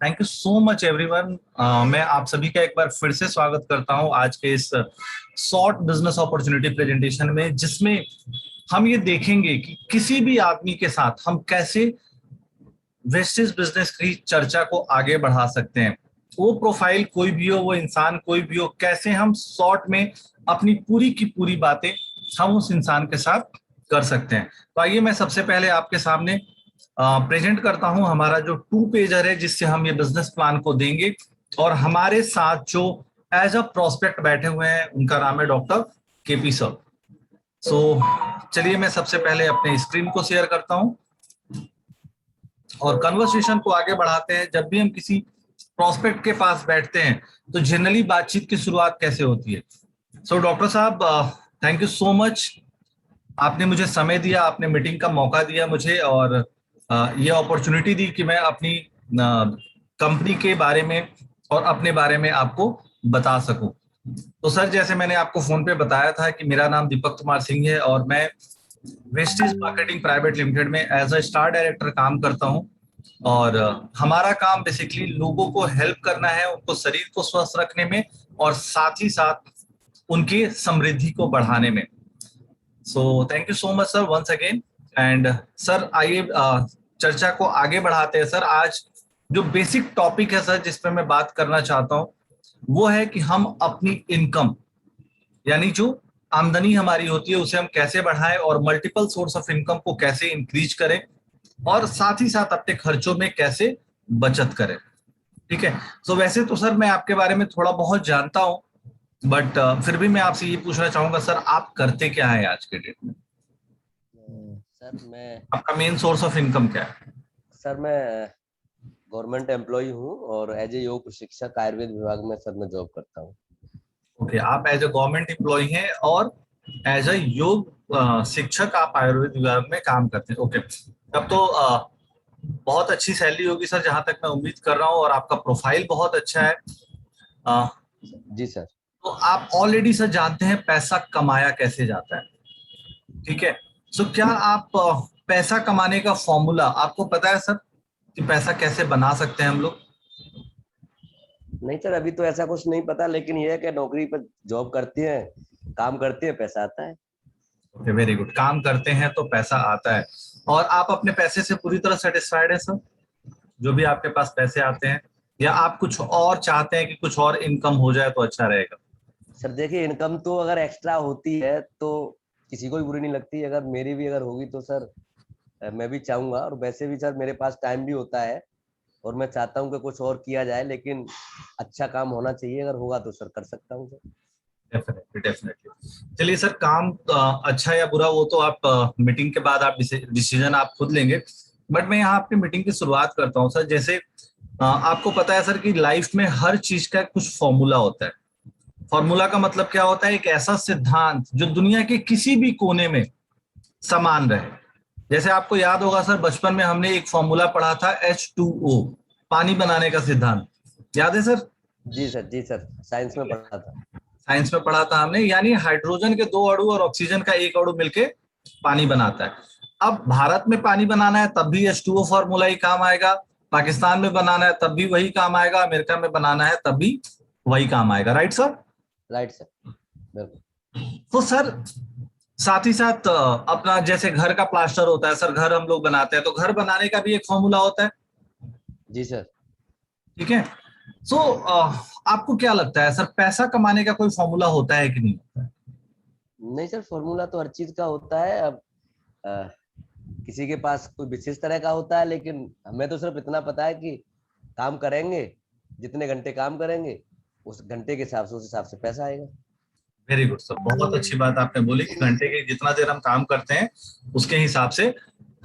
Thank you so much everyone. मैं आप सभी का एक बार फिर से स्वागत करता हूं आज के इस शॉर्ट बिजनेस अपॉर्चुनिटी प्रेजेंटेशन में, जिसमें हम ये देखेंगे कि किसी भी आदमी के साथ हम कैसे वेस्टेज बिजनेस की चर्चा को आगे बढ़ा सकते हैं। वो प्रोफाइल कोई भी हो, वो इंसान कोई भी हो, कैसे हम शॉर्ट में अपनी पूरी की पूरी बातें हम उस इंसान के साथ कर सकते हैं। तो आइए मैं सबसे पहले आपके सामने प्रेजेंट करता हूं हमारा जो टू पेजर है, जिससे हम ये बिजनेस प्लान को देंगे। और हमारे साथ जो एज अ प्रोस्पेक्ट बैठे हुए हैं, उनका नाम है डॉक्टर केपी सर। सो चलिए मैं सबसे पहले अपने स्क्रीन को शेयर करता हूं और कन्वर्सेशन को आगे बढ़ाते हैं। जब भी हम किसी प्रोस्पेक्ट के पास बैठते हैं तो जनरली बातचीत की शुरुआत कैसे होती है। सो डॉक्टर साहब, थैंक यू सो मच। आपने मुझे समय दिया, आपने मीटिंग का मौका दिया मुझे, और ये अपॉर्चुनिटी दी कि मैं अपनी कंपनी के बारे में और अपने बारे में आपको बता सकूं। तो सर, जैसे मैंने आपको फोन पे बताया था कि मेरा नाम दीपक कुमार सिंह है और मैं वेस्टेज मार्केटिंग प्राइवेट लिमिटेड में एज अ स्टार डायरेक्टर काम करता हूं। और हमारा काम बेसिकली लोगों को हेल्प करना है, उनको शरीर को स्वस्थ रखने में और साथ ही साथ उनकी समृद्धि को बढ़ाने में। So thank you so much sir once again. And sir आइए चर्चा को आगे बढ़ाते हैं। सर, आज जो बेसिक टॉपिक है सर, जिस पे मैं बात करना चाहता हूं, वो है कि हम अपनी इनकम, यानी जो आमदनी हमारी होती है, उसे हम कैसे बढ़ाएं और मल्टीपल सोर्स ऑफ इनकम को कैसे इंक्रीज करें और साथ ही साथ अपने खर्चों में कैसे बचत करें। ठीक है। सो वैसे तो सर मैं आपके बारे में थोड़ा बहुत जानता हूं, बट फिर भी मैं आपसे ये पूछना चाहूंगा सर, आप करते क्या है आज के डेट में? सर मैं आपका मेन सोर्स ऑफ इनकम क्या है? सर मैं गवर्नमेंट एम्प्लॉय हूँ और एज ए योग प्रशिक्षक आयुर्वेद विभाग में सर मैं जॉब करता हूँ। ओके, आप एज अ गवर्नमेंट एम्प्लॉय हैं और एज अ योग शिक्षक आप आयुर्वेद विभाग में काम करते हैं। ओके, तब तो बहुत अच्छी सैलरी होगी सर, जहां तक मैं उम्मीद कर रहा हूँ, और आपका प्रोफाइल बहुत अच्छा है। अ, जी सर। तो आप ऑलरेडी सर जानते हैं पैसा कमाया कैसे जाता है। ठीक है। सो क्या आप पैसा कमाने का फॉर्मूला आपको पता है सर, कि पैसा कैसे बना सकते हैं हम लोग? नहीं सर, अभी तो ऐसा कुछ नहीं पता, लेकिन ये है कि नौकरी पर जॉब करते हैं, काम करते हैं, पैसा आता है। Okay, very good. काम करते हैं तो पैसा आता है, और आप अपने पैसे से पूरी तरह सेटिस्फाइड है सर, जो भी आपके पास पैसे आते हैं, या आप कुछ और चाहते हैं कि कुछ और इनकम हो जाए तो अच्छा रहेगा? सर देखिए, इनकम तो अगर एक्स्ट्रा होती है तो किसी को भी बुरी नहीं लगती। अगर मेरी भी अगर होगी तो सर मैं भी चाहूंगा। और वैसे भी सर मेरे पास टाइम भी होता है और मैं चाहता हूँ कि कुछ और किया जाए, लेकिन अच्छा काम होना चाहिए। अगर होगा तो सर कर सकता हूँ सर। Definitely definitely. चलिए सर, काम अच्छा या बुरा वो तो आप मीटिंग के बाद आप डिसीजन आप खुद लेंगे, बट मैं यहाँ आपकी मीटिंग की शुरुआत करता हूँ सर। जैसे आपको पता है सर कि लाइफ में हर चीज का कुछ फॉर्मूला होता है। फॉर्मूला का मतलब क्या होता है? एक ऐसा सिद्धांत जो दुनिया के किसी भी कोने में समान रहे। जैसे आपको याद होगा सर, बचपन में हमने एक फॉर्मूला पढ़ा था, H2O, पानी बनाने का सिद्धांत। याद है सर? जी सर, जी सर, साइंस में पढ़ा था। साइंस में पढ़ा था हमने। यानी हाइड्रोजन के दो अणु और ऑक्सीजन का एक अणु मिलके पानी बनाता है। अब भारत में पानी बनाना है तब भी H2O फॉर्मूला ही काम आएगा, पाकिस्तान में बनाना है तब भी वही काम आएगा, अमेरिका में बनाना है तब भी वही काम आएगा। Right sir? राइट सर, बिल्कुल। तो सर साथ ही साथ अपना जैसे घर का प्लास्टर होता है सर, घर हम लोग बनाते हैं तो घर बनाने का भी एक फॉर्मूला होता है। जी सर। ठीक है। सो आपको क्या लगता है सर, पैसा कमाने का कोई फॉर्मूला होता है कि नहीं होता है? नहीं सर, फॉर्मूला तो हर चीज का होता है। अब अ, किसी के पास कोई विशेष तरह का होता है, लेकिन हमें तो सिर्फ इतना पता है कि काम करेंगे, जितने घंटे काम करेंगे उस घंटे के हिसाब से, उस हिसाब से पैसा आएगा। वेरी गुड सर, बहुत अच्छी बात आपने बोली कि घंटे के जितना देर हम काम करते हैं उसके हिसाब से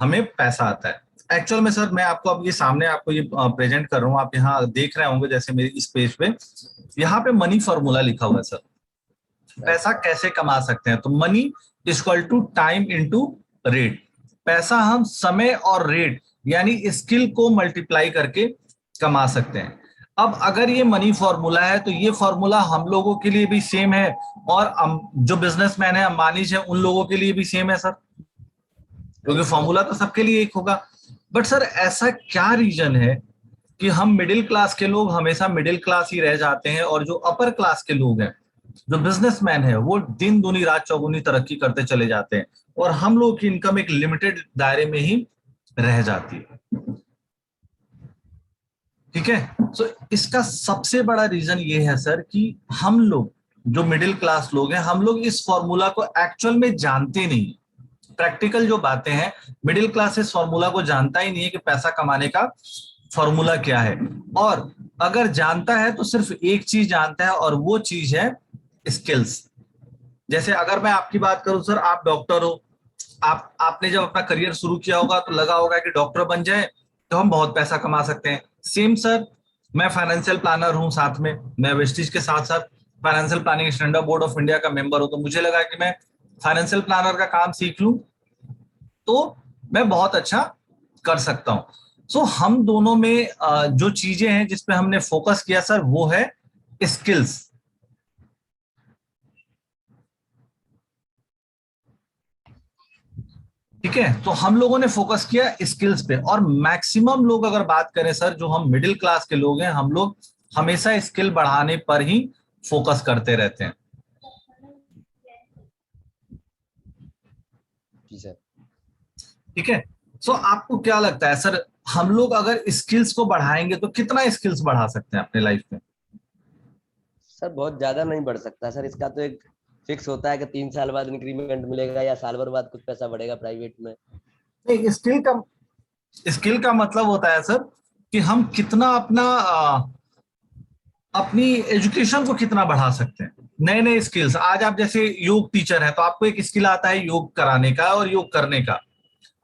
हमें पैसा आता है। एक्चुअल में सर मैं आपको अब ये सामने आपको ये प्रेजेंट कर रहा हूँ, आप यहाँ देख रहे होंगे जैसे मेरी इस पेज पे, यहाँ पे मनी फॉर्मूला लिखा हुआ है सर। राइट पैसा सर। कैसे कमा सकते हैं? तो money equal to time into rate. पैसा हम समय और रेट यानी स्किल को मल्टीप्लाई करके कमा सकते हैं। अब अगर ये मनी फॉर्मूला है तो ये फॉर्मूला हम लोगों के लिए भी सेम है, और जो बिजनेसमैन है, अंबानीज है, उन लोगों के लिए भी सेम है सर, क्योंकि राइट सर। फॉर्मूला तो सबके लिए एक होगा। बट सर ऐसा क्या रीजन है कि हम मिडिल क्लास के लोग हमेशा मिडिल क्लास ही रह जाते हैं, और जो अपर क्लास के लोग हैं, जो बिजनेसमैन है, वो दिन दूनी रात चौगुनी तरक्की करते चले जाते हैं, और हम लोग की इनकम एक लिमिटेड दायरे में ही रह जाती है। ठीक है, सो इसका सबसे बड़ा रीजन ये है सर कि हम लोग जो मिडिल क्लास लोग हैं, हम लोग इस फॉर्मूला को एक्चुअल में जानते नहीं। प्रैक्टिकल जो बातें हैं, मिडिल क्लास इस फॉर्मूला को जानता ही नहीं है कि पैसा कमाने का फॉर्मूला क्या है, और अगर जानता है तो सिर्फ एक चीज जानता है, और वो चीज है स्किल्स। जैसे अगर मैं आपकी बात करूं सर, आप डॉक्टर हो, आपने जब अपना करियर शुरू किया होगा तो लगा होगा कि डॉक्टर बन जाए तो हम बहुत पैसा कमा सकते हैं। सेम सर, मैं फाइनेंशियल प्लानर हूं, साथ में मैं वेस्टिज के साथ साथ financial planning standard board of India का मेंबर हूं, तो मुझे लगा कि मैं फाइनेंशियल प्लानर का काम सीख लूं तो मैं बहुत अच्छा कर सकता हूं। सो हम दोनों में जो चीजें हैं जिसपे हमने फोकस किया सर, वो है स्किल्स। ठीक है, तो हम लोगों ने फोकस किया स्किल्स पे, और मैक्सिमम लोग अगर बात करें सर, जो हम मिडिल क्लास के लोग हैं, हम लोग हमेशा स्किल बढ़ाने पर ही फोकस करते रहते हैं। जी सर। ठीक है, सो आपको क्या लगता है सर, हम लोग अगर स्किल्स को बढ़ाएंगे तो कितना स्किल्स बढ़ा सकते हैं अपने लाइफ में? सर बहुत ज्यादा नहीं बढ़ सकता सर, इसका तो एक फिक्स होता है कि 3 साल बाद इंक्रीमेंट मिलेगा या साल भर बाद कुछ पैसा बढ़ेगा प्राइवेट में। नहीं, स्किल का मतलब होता है सर कि हम कितना अपनी एजुकेशन को कितना बढ़ा सकते हैं। नए नए स्किल्स, आज आप जैसे योग टीचर हैं तो आपको एक स्किल आता है योग कराने का और योग करने का।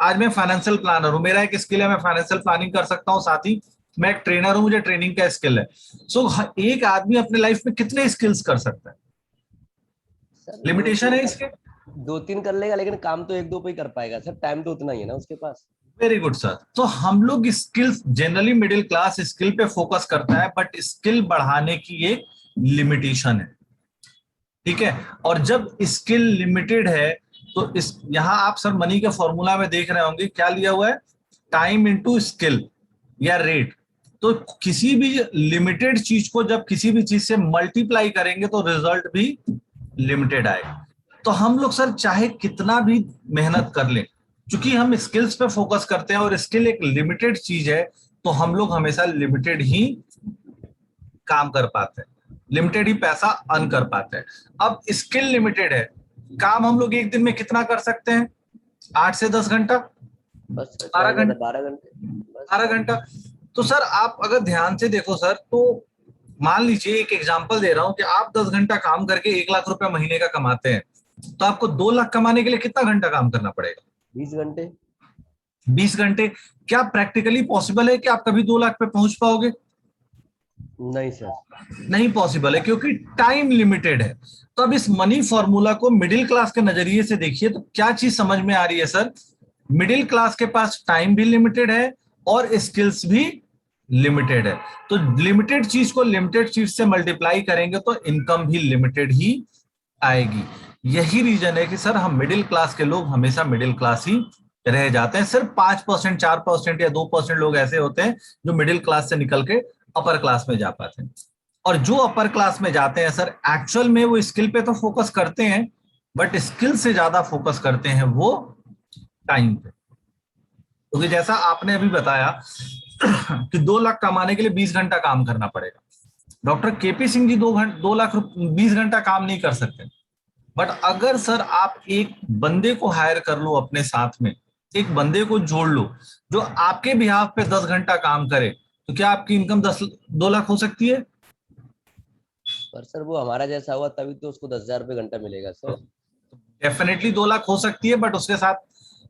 आज मैं फाइनेंशियल प्लानर हूं, मेरा एक स्किल है, मैं फाइनेंशियल प्लानिंग कर सकता हूं, साथ ही मैं एक ट्रेनर हूं, मुझे ट्रेनिंग का स्किल है। सो एक आदमी अपने लाइफ में कितने स्किल्स कर सकता है? सर दो लिमिटेशन तीन है कर इसके? 2-3 कर लेगा, लेकिन काम तो 1-2 पे ही कर पाएगा सर, टाइम तो उतना ही है ना उसके पास। Very good sir. तो हम लोग skills, generally middle class skill पे फोकस करता है, बट स्किल बढ़ाने की एक लिमिटेशन है। ठीक है, और जब स्किल लिमिटेड है तो इस यहां आप सर मनी के फॉर्मूला में देख रहे होंगे क्या लिया हुआ है, टाइम इनटू स्किल या रेट। तो किसी भी लिमिटेड चीज को जब किसी भी चीज से मल्टीप्लाई करेंगे तो रिजल्ट भी लिमिटेड आएगा। तो हम लोग सर चाहे कितना भी मेहनत कर लें, क्योंकि हम स्किल्स पे फोकस करते हैं और स्किल एक लिमिटेड चीज है, तो हम लोग हमेशा लिमिटेड ही काम कर पाते हैं, लिमिटेड ही पैसा अर्न कर पाते हैं। अब स्किल लिमिटेड है, काम हम लोग एक दिन में कितना कर सकते हैं? 8 से 10 घंटा, बस सर, बारह ज्यादा ज्यादा घंटा 12 घंटे बस। 12 घंटा। तो सर आप अगर ध्यान से देखो सर, तो मान लीजिए एक एग्जांपल दे रहा हूं कि आप 10 घंटा काम करके 1 लाख रुपए महीने का कमाते हैं, तो आपको 2 लाख कमाने के लिए कितना घंटा काम करना पड़ेगा? 20 घंटे। 20 घंटे। क्या प्रैक्टिकली पॉसिबल है कि आप कभी 2 लाख पे पहुंच पाओगे? नहीं सर। नहीं पॉसिबल है, क्योंकि टाइम लिमिटेड है। तो अब इस मनी फॉर्मूला को मिडिल क्लास के नजरिए से देखिए तो क्या चीज समझ में आ रही है सर? मिडिल क्लास के पास टाइम भी लिमिटेड है और स्किल्स भी लिमिटेड है। तो लिमिटेड चीज को लिमिटेड चीज से मल्टीप्लाई करेंगे तो इनकम भी लिमिटेड ही आएगी। यही रीजन है कि सर हम मिडिल क्लास के लोग हमेशा मिडिल क्लास ही रह जाते हैं। सिर्फ 5%, 4% या 2% लोग ऐसे होते हैं जो मिडिल क्लास से निकल के अपर क्लास में जा पाते हैं। और जो अपर क्लास में जाते हैं सर, एक्चुअल में वो स्किल पे तो फोकस करते हैं, बट स्किल से ज्यादा फोकस करते हैं वो टाइम पे। क्योंकि जैसा आपने अभी बताया कि 2 लाख कमाने के लिए 20 घंटा काम करना पड़ेगा, डॉक्टर केपी सिंह जी 2 लाख 20 घंटा काम नहीं कर सकते। बट अगर सर आप एक बंदे को हायर कर लो अपने साथ में, एक बंदे को जोड़ लो जो आपके बिहाफ पे 10 घंटा काम करे, तो क्या आपकी इनकम 2 लाख हो सकती है? पर सर वो हमारा जैसा हुआ तभी तो उसको 10,000 रुपये घंटा मिलेगा सर। डेफिनेटली 2 लाख हो सकती है, बट उसके साथ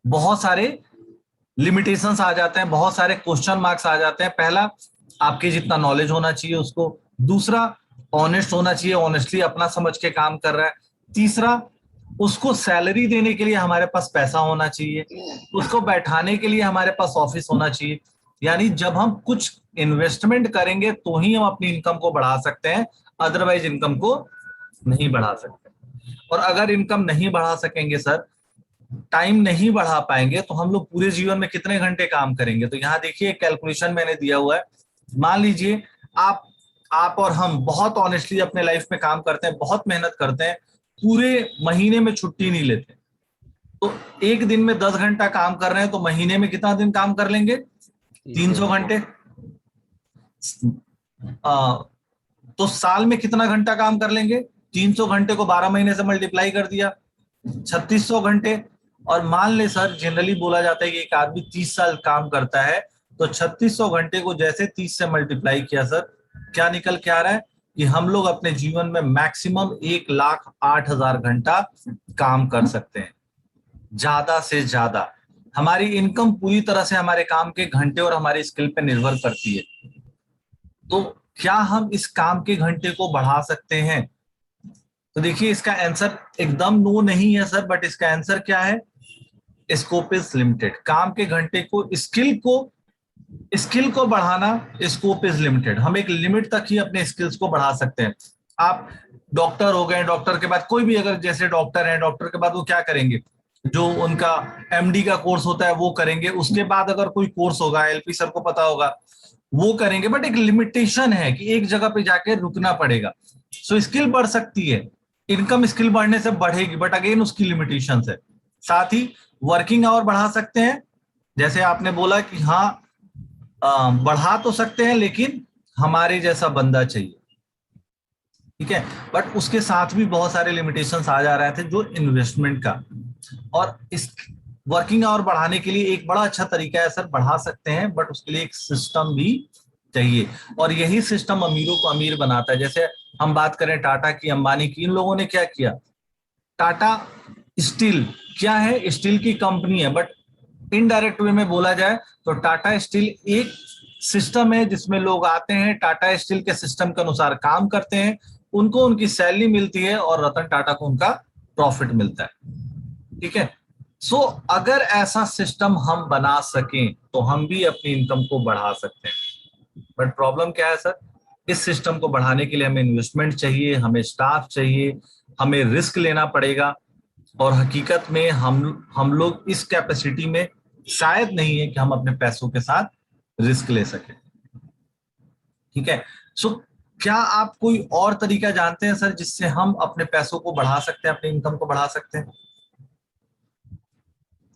बहुत सारे लिमिटेशंस आ जाते हैं, बहुत सारे क्वेश्चन मार्क्स आ जाते हैं। पहला, आपके जितना नॉलेज होना चाहिए उसको। दूसरा, ऑनेस्ट होना चाहिए, ऑनेस्टली अपना समझ के काम कर रहा है। तीसरा, उसको सैलरी देने के लिए हमारे पास पैसा होना चाहिए, उसको बैठाने के लिए हमारे पास ऑफिस होना चाहिए। यानी जब हम कुछ इन्वेस्टमेंट करेंगे तो ही हम अपनी इनकम को बढ़ा सकते हैं, अदरवाइज इनकम को नहीं बढ़ा सकते। और अगर इनकम नहीं बढ़ा सकेंगे सर, टाइम नहीं बढ़ा पाएंगे, तो हम लोग पूरे जीवन में कितने घंटे काम करेंगे? तो यहाँ देखिए कैलकुलेशन मैंने दिया हुआ है मान लीजिए आप आप और हम बहुत ऑनेस्टली अपने लाइफ में काम करते हैं, बहुत मेहनत करते हैं, पूरे महीने में छुट्टी नहीं लेते, तो एक दिन में 10 घंटा काम कर रहे हैं, तो महीने में कितना दिन काम कर लेंगे? 300 घंटे। तो साल में कितना घंटा काम कर लेंगे? 300 घंटे को 12 महीने से मल्टीप्लाई कर दिया, 3600 घंटे। और मान ले सर, जनरली बोला जाता है कि एक आदमी 30 साल काम करता है, तो 3600 घंटे को जैसे 30 से मल्टीप्लाई किया सर, क्या निकल के आ रहा है कि हम लोग अपने जीवन में मैक्सिमम 1,08,000 घंटा काम कर सकते हैं, ज्यादा से ज्यादा। हमारी इनकम पूरी तरह से हमारे काम के घंटे और हमारी स्किल पे निर्भर करती है। तो क्या हम इस काम के घंटे को बढ़ा सकते हैं? तो देखिए, इसका आंसर एकदम नो नहीं है सर, बट इसका आंसर क्या है? Scope is limited. काम के घंटे को, स्किल को बढ़ाना, स्कोप इज लिमिटेड। हम एक लिमिट तक ही अपने स्किल्स को बढ़ा सकते हैं। आप डॉक्टर हो गए, डॉक्टर के बाद कोई भी, अगर जैसे डॉक्टर है, डॉक्टर के बाद वो क्या करेंगे? जो उनका एमडी का कोर्स होता है वो करेंगे, उसके बाद अगर कोई कोर्स होगा, एलपी सर को पता होगा, वो करेंगे। बट एक लिमिटेशन है कि एक जगह पे जाके रुकना पड़ेगा। सो स्किल बढ़ सकती है, इनकम स्किल बढ़ने से बढ़ेगी, बट अगेन उसकी लिमिटेशन है। साथ ही वर्किंग आवर बढ़ा सकते हैं, जैसे आपने बोला कि हाँ, बढ़ा तो सकते हैं, लेकिन हमारे जैसा बंदा चाहिए, ठीक है। बट उसके साथ भी बहुत सारे लिमिटेशंस आ जा रहे थे, जो इन्वेस्टमेंट का। और इस वर्किंग आवर बढ़ाने के लिए एक बड़ा अच्छा तरीका है सर, बढ़ा सकते हैं, बट उसके लिए एक सिस्टम भी चाहिए, और यही सिस्टम अमीरों को अमीर बनाता है। जैसे हम बात करें टाटा की, अंबानी की, इन लोगों ने क्या किया? टाटा स्टील क्या है? स्टील की कंपनी है, बट इनडायरेक्ट वे में बोला जाए तो टाटा स्टील एक सिस्टम है जिसमें लोग आते हैं, टाटा स्टील के सिस्टम के अनुसार काम करते हैं, उनको उनकी सैलरी मिलती है और रतन टाटा को उनका प्रॉफिट मिलता है, ठीक है। सो अगर ऐसा सिस्टम हम बना सकें तो हम भी अपनी इनकम को बढ़ा सकते हैं। बट प्रॉब्लम क्या है सर? इस सिस्टम को बढ़ाने के लिए हमें इन्वेस्टमेंट चाहिए, हमें स्टाफ चाहिए, हमें रिस्क लेना पड़ेगा, और हकीकत में हम लोग इस कैपेसिटी में शायद नहीं है कि हम अपने पैसों के साथ रिस्क ले सके, ठीक है। सो क्या आप कोई और तरीका जानते हैं सर, जिससे हम अपने पैसों को बढ़ा सकते हैं, अपनी इनकम को बढ़ा सकते हैं?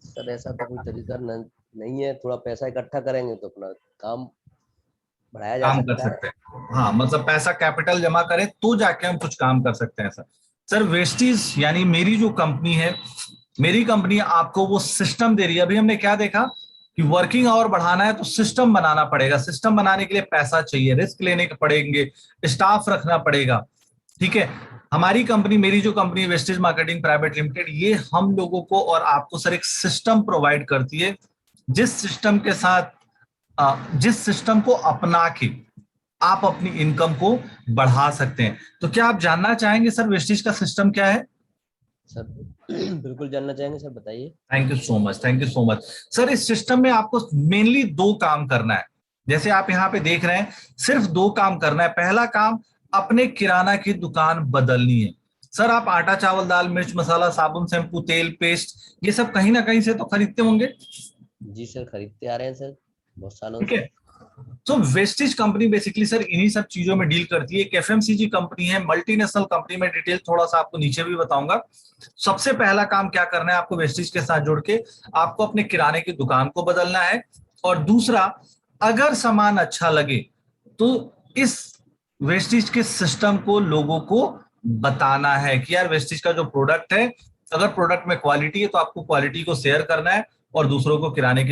सर ऐसा तो कोई तरीका नहीं है, थोड़ा पैसा इकट्ठा करेंगे तो अपना काम बढ़ाया जा काम कर सकता है। सकते हैं, हाँ, मतलब पैसा कैपिटल जमा करें तो जाके हम कुछ काम कर सकते हैं सर। सर वेस्टीज यानी मेरी जो कंपनी है, मेरी कंपनी आपको वो सिस्टम दे रही है। अभी हमने क्या देखा कि वर्किंग आवर बढ़ाना है तो सिस्टम बनाना पड़ेगा, सिस्टम बनाने के लिए पैसा चाहिए, रिस्क लेने के पड़ेंगे, स्टाफ रखना पड़ेगा, ठीक है। हमारी कंपनी, मेरी जो company wastage marketing private limited, ये हम लोगों को और आपको सर एक सिस्टम प्रोवाइड करती है, जिस सिस्टम के साथ, जिस सिस्टम को अपना के आप अपनी इनकम को बढ़ा सकते हैं। तो क्या आप जानना चाहेंगे सर वेस्टेज का सिस्टम क्या है? सर बिल्कुल जानना चाहेंगे सर, बताइए। Thank you so much, thank you so much. Sir इस सिस्टम में आपको मेनली 2 काम करना है, जैसे आप यहाँ पे देख रहे हैं, सिर्फ 2 काम करना है। पहला काम, अपने किराना की दुकान बदलनी है। सर आप आटा चावल दाल मिर्च मसाला साबुन शैम्पू तेल पेस्ट, ये सब कहीं ना कहीं से तो खरीदते होंगे। जी सर, खरीदते आ रहे हैं सर बहुत सालों ठीक से। है। तो वेस्टेज कंपनी बेसिकली सर इन्हीं सब चीजों में डील करती है। एक एफएमसीजी कंपनी है, मल्टीनेशनल कंपनी में, डिटेल थोड़ा सा आपको नीचे भी बताऊंगा। सबसे पहला काम क्या करना है आपको वेस्टेज के साथ जोड़ के, आपको अपने किराने की दुकान को बदलना है। और दूसरा, अगर सामान अच्छा लगे तो इस वेस्टेज के सिस्टम को लोगों को बताना है कि यार वेस्टेज का जो प्रोडक्ट है, अगर प्रोडक्ट में क्वालिटी है तो आपको क्वालिटी को शेयर करना है, और दूसरों की किराने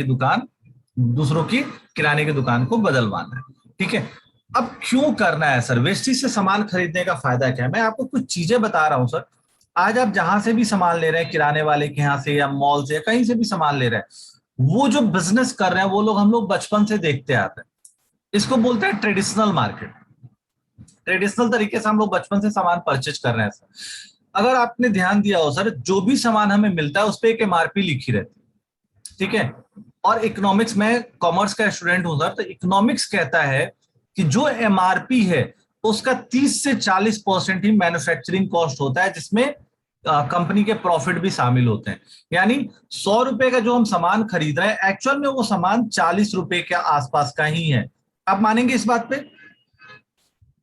की दुकान को बदलवाना है, ठीक है। अब क्यों करना है सर? वेस्टेज से सामान खरीदने का फायदा क्या है? मैं आपको कुछ चीजें बता रहा हूं सर। आज आप जहां से भी सामान ले रहे हैं, किराने वाले के यहाँ से या मॉल से या कहीं से भी सामान ले रहे हैं, वो जो बिजनेस कर रहे हैं वो लोग हम लोग बचपन से देखते आते हैं। इसको बोलते हैं ट्रेडिशनल मार्केट। ट्रेडिशनल तरीके से हम लोग बचपन से सामान परचेज कर रहे हैं सर। अगर आपने ध्यान दिया हो सर, जो भी सामान हमें मिलता है उस पर एक एमआरपी लिखी रहती है, ठीक है। और इकोनॉमिक्स में, कॉमर्स का स्टूडेंट हूं सर, तो इकोनॉमिक्स कहता है कि जो एमआरपी है उसका 30 से 40% ही मैन्युफैक्चरिंग कॉस्ट होता है, जिसमें कंपनी के प्रॉफिट भी शामिल होते हैं। यानी 100 रुपए का जो हम सामान खरीद रहे हैं, एक्चुअल में वो सामान 40 रुपए के आसपास का ही है। आप मानेंगे इस बात पे?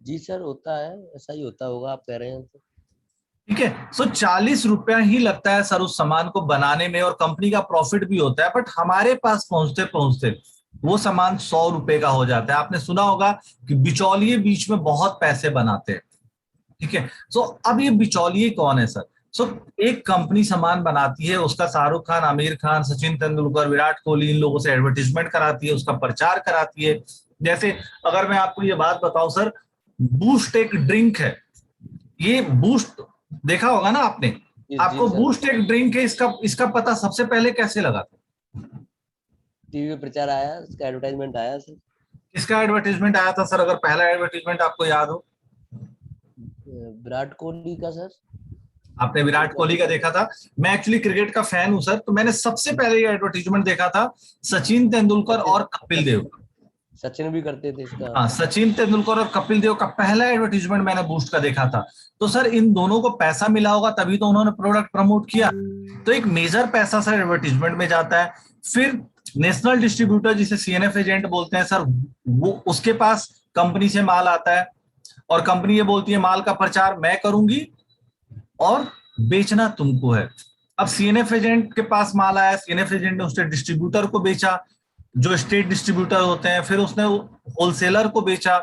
जी सर, होता है, ऐसा ही होता होगा, आप कह रहे हैं तो। ठीक है। सो 40 रुपया ही लगता है सर उस सामान को बनाने में, और कंपनी का प्रॉफिट भी होता है, बट हमारे पास पहुंचते पहुंचते वो सामान 100 रुपए का हो जाता है। आपने सुना होगा कि बिचौलिए बीच में बहुत पैसे बनाते हैं। ठीक है। सो अब ये बिचौलिए कौन है सर? सो एक कंपनी सामान बनाती है, उसका शाहरुख खान, आमिर खान, सचिन तेंदुलकर, विराट कोहली, इन लोगों से एडवर्टीजमेंट कराती है, उसका प्रचार कराती है। जैसे अगर मैं आपको ये बात बताऊं सर, बूस्ट एक ड्रिंक है। ये बूस्ट देखा होगा ना आपने? जी आपको सर, बूस्ट एक ड्रिंक है, इसका इसका पता सबसे पहले कैसे लगा था? टीवी पे प्रचार आया, इसका एडवर्टाइजमेंट आया सर। किसका एडवर्टीजमेंट आया था सर, अगर पहला एडवर्टीजमेंट आपको याद हो? विराट कोहली का सर। आपने विराट कोहली का देखा था। मैं एक्चुअली क्रिकेट का फैन हूं सर, तो मैंने सबसे पहले ये एडवर्टीजमेंट देखा था सचिन तेंदुलकर सचिन और कपिल देव का। सचिन भी करते थे इसका। हाँ, सचिन तेंदुलकर और कपिल देव का पहला एडवर्टीजमेंट मैंने बूस्ट का देखा था। तो सर इन दोनों को पैसा मिला होगा, तभी तो उन्होंने प्रोडक्ट प्रमोट किया। तो एक मेजर पैसा सर एडवर्टीजमेंट में जाता है। फिर नेशनल डिस्ट्रीब्यूटर, जिसे सीएनएफ एजेंट बोलते हैं सर, वो उसके पास कंपनी से माल आता है, और कंपनी ये बोलती है माल का प्रचार मैं करूंगी और बेचना तुमको है। अब सीएनएफ एजेंट के पास माल आया, सीएनएफ एजेंट ने उसके डिस्ट्रीब्यूटर को बेचा, जो स्टेट डिस्ट्रीब्यूटर होते हैं, फिर उसने होलसेलर को बेचा,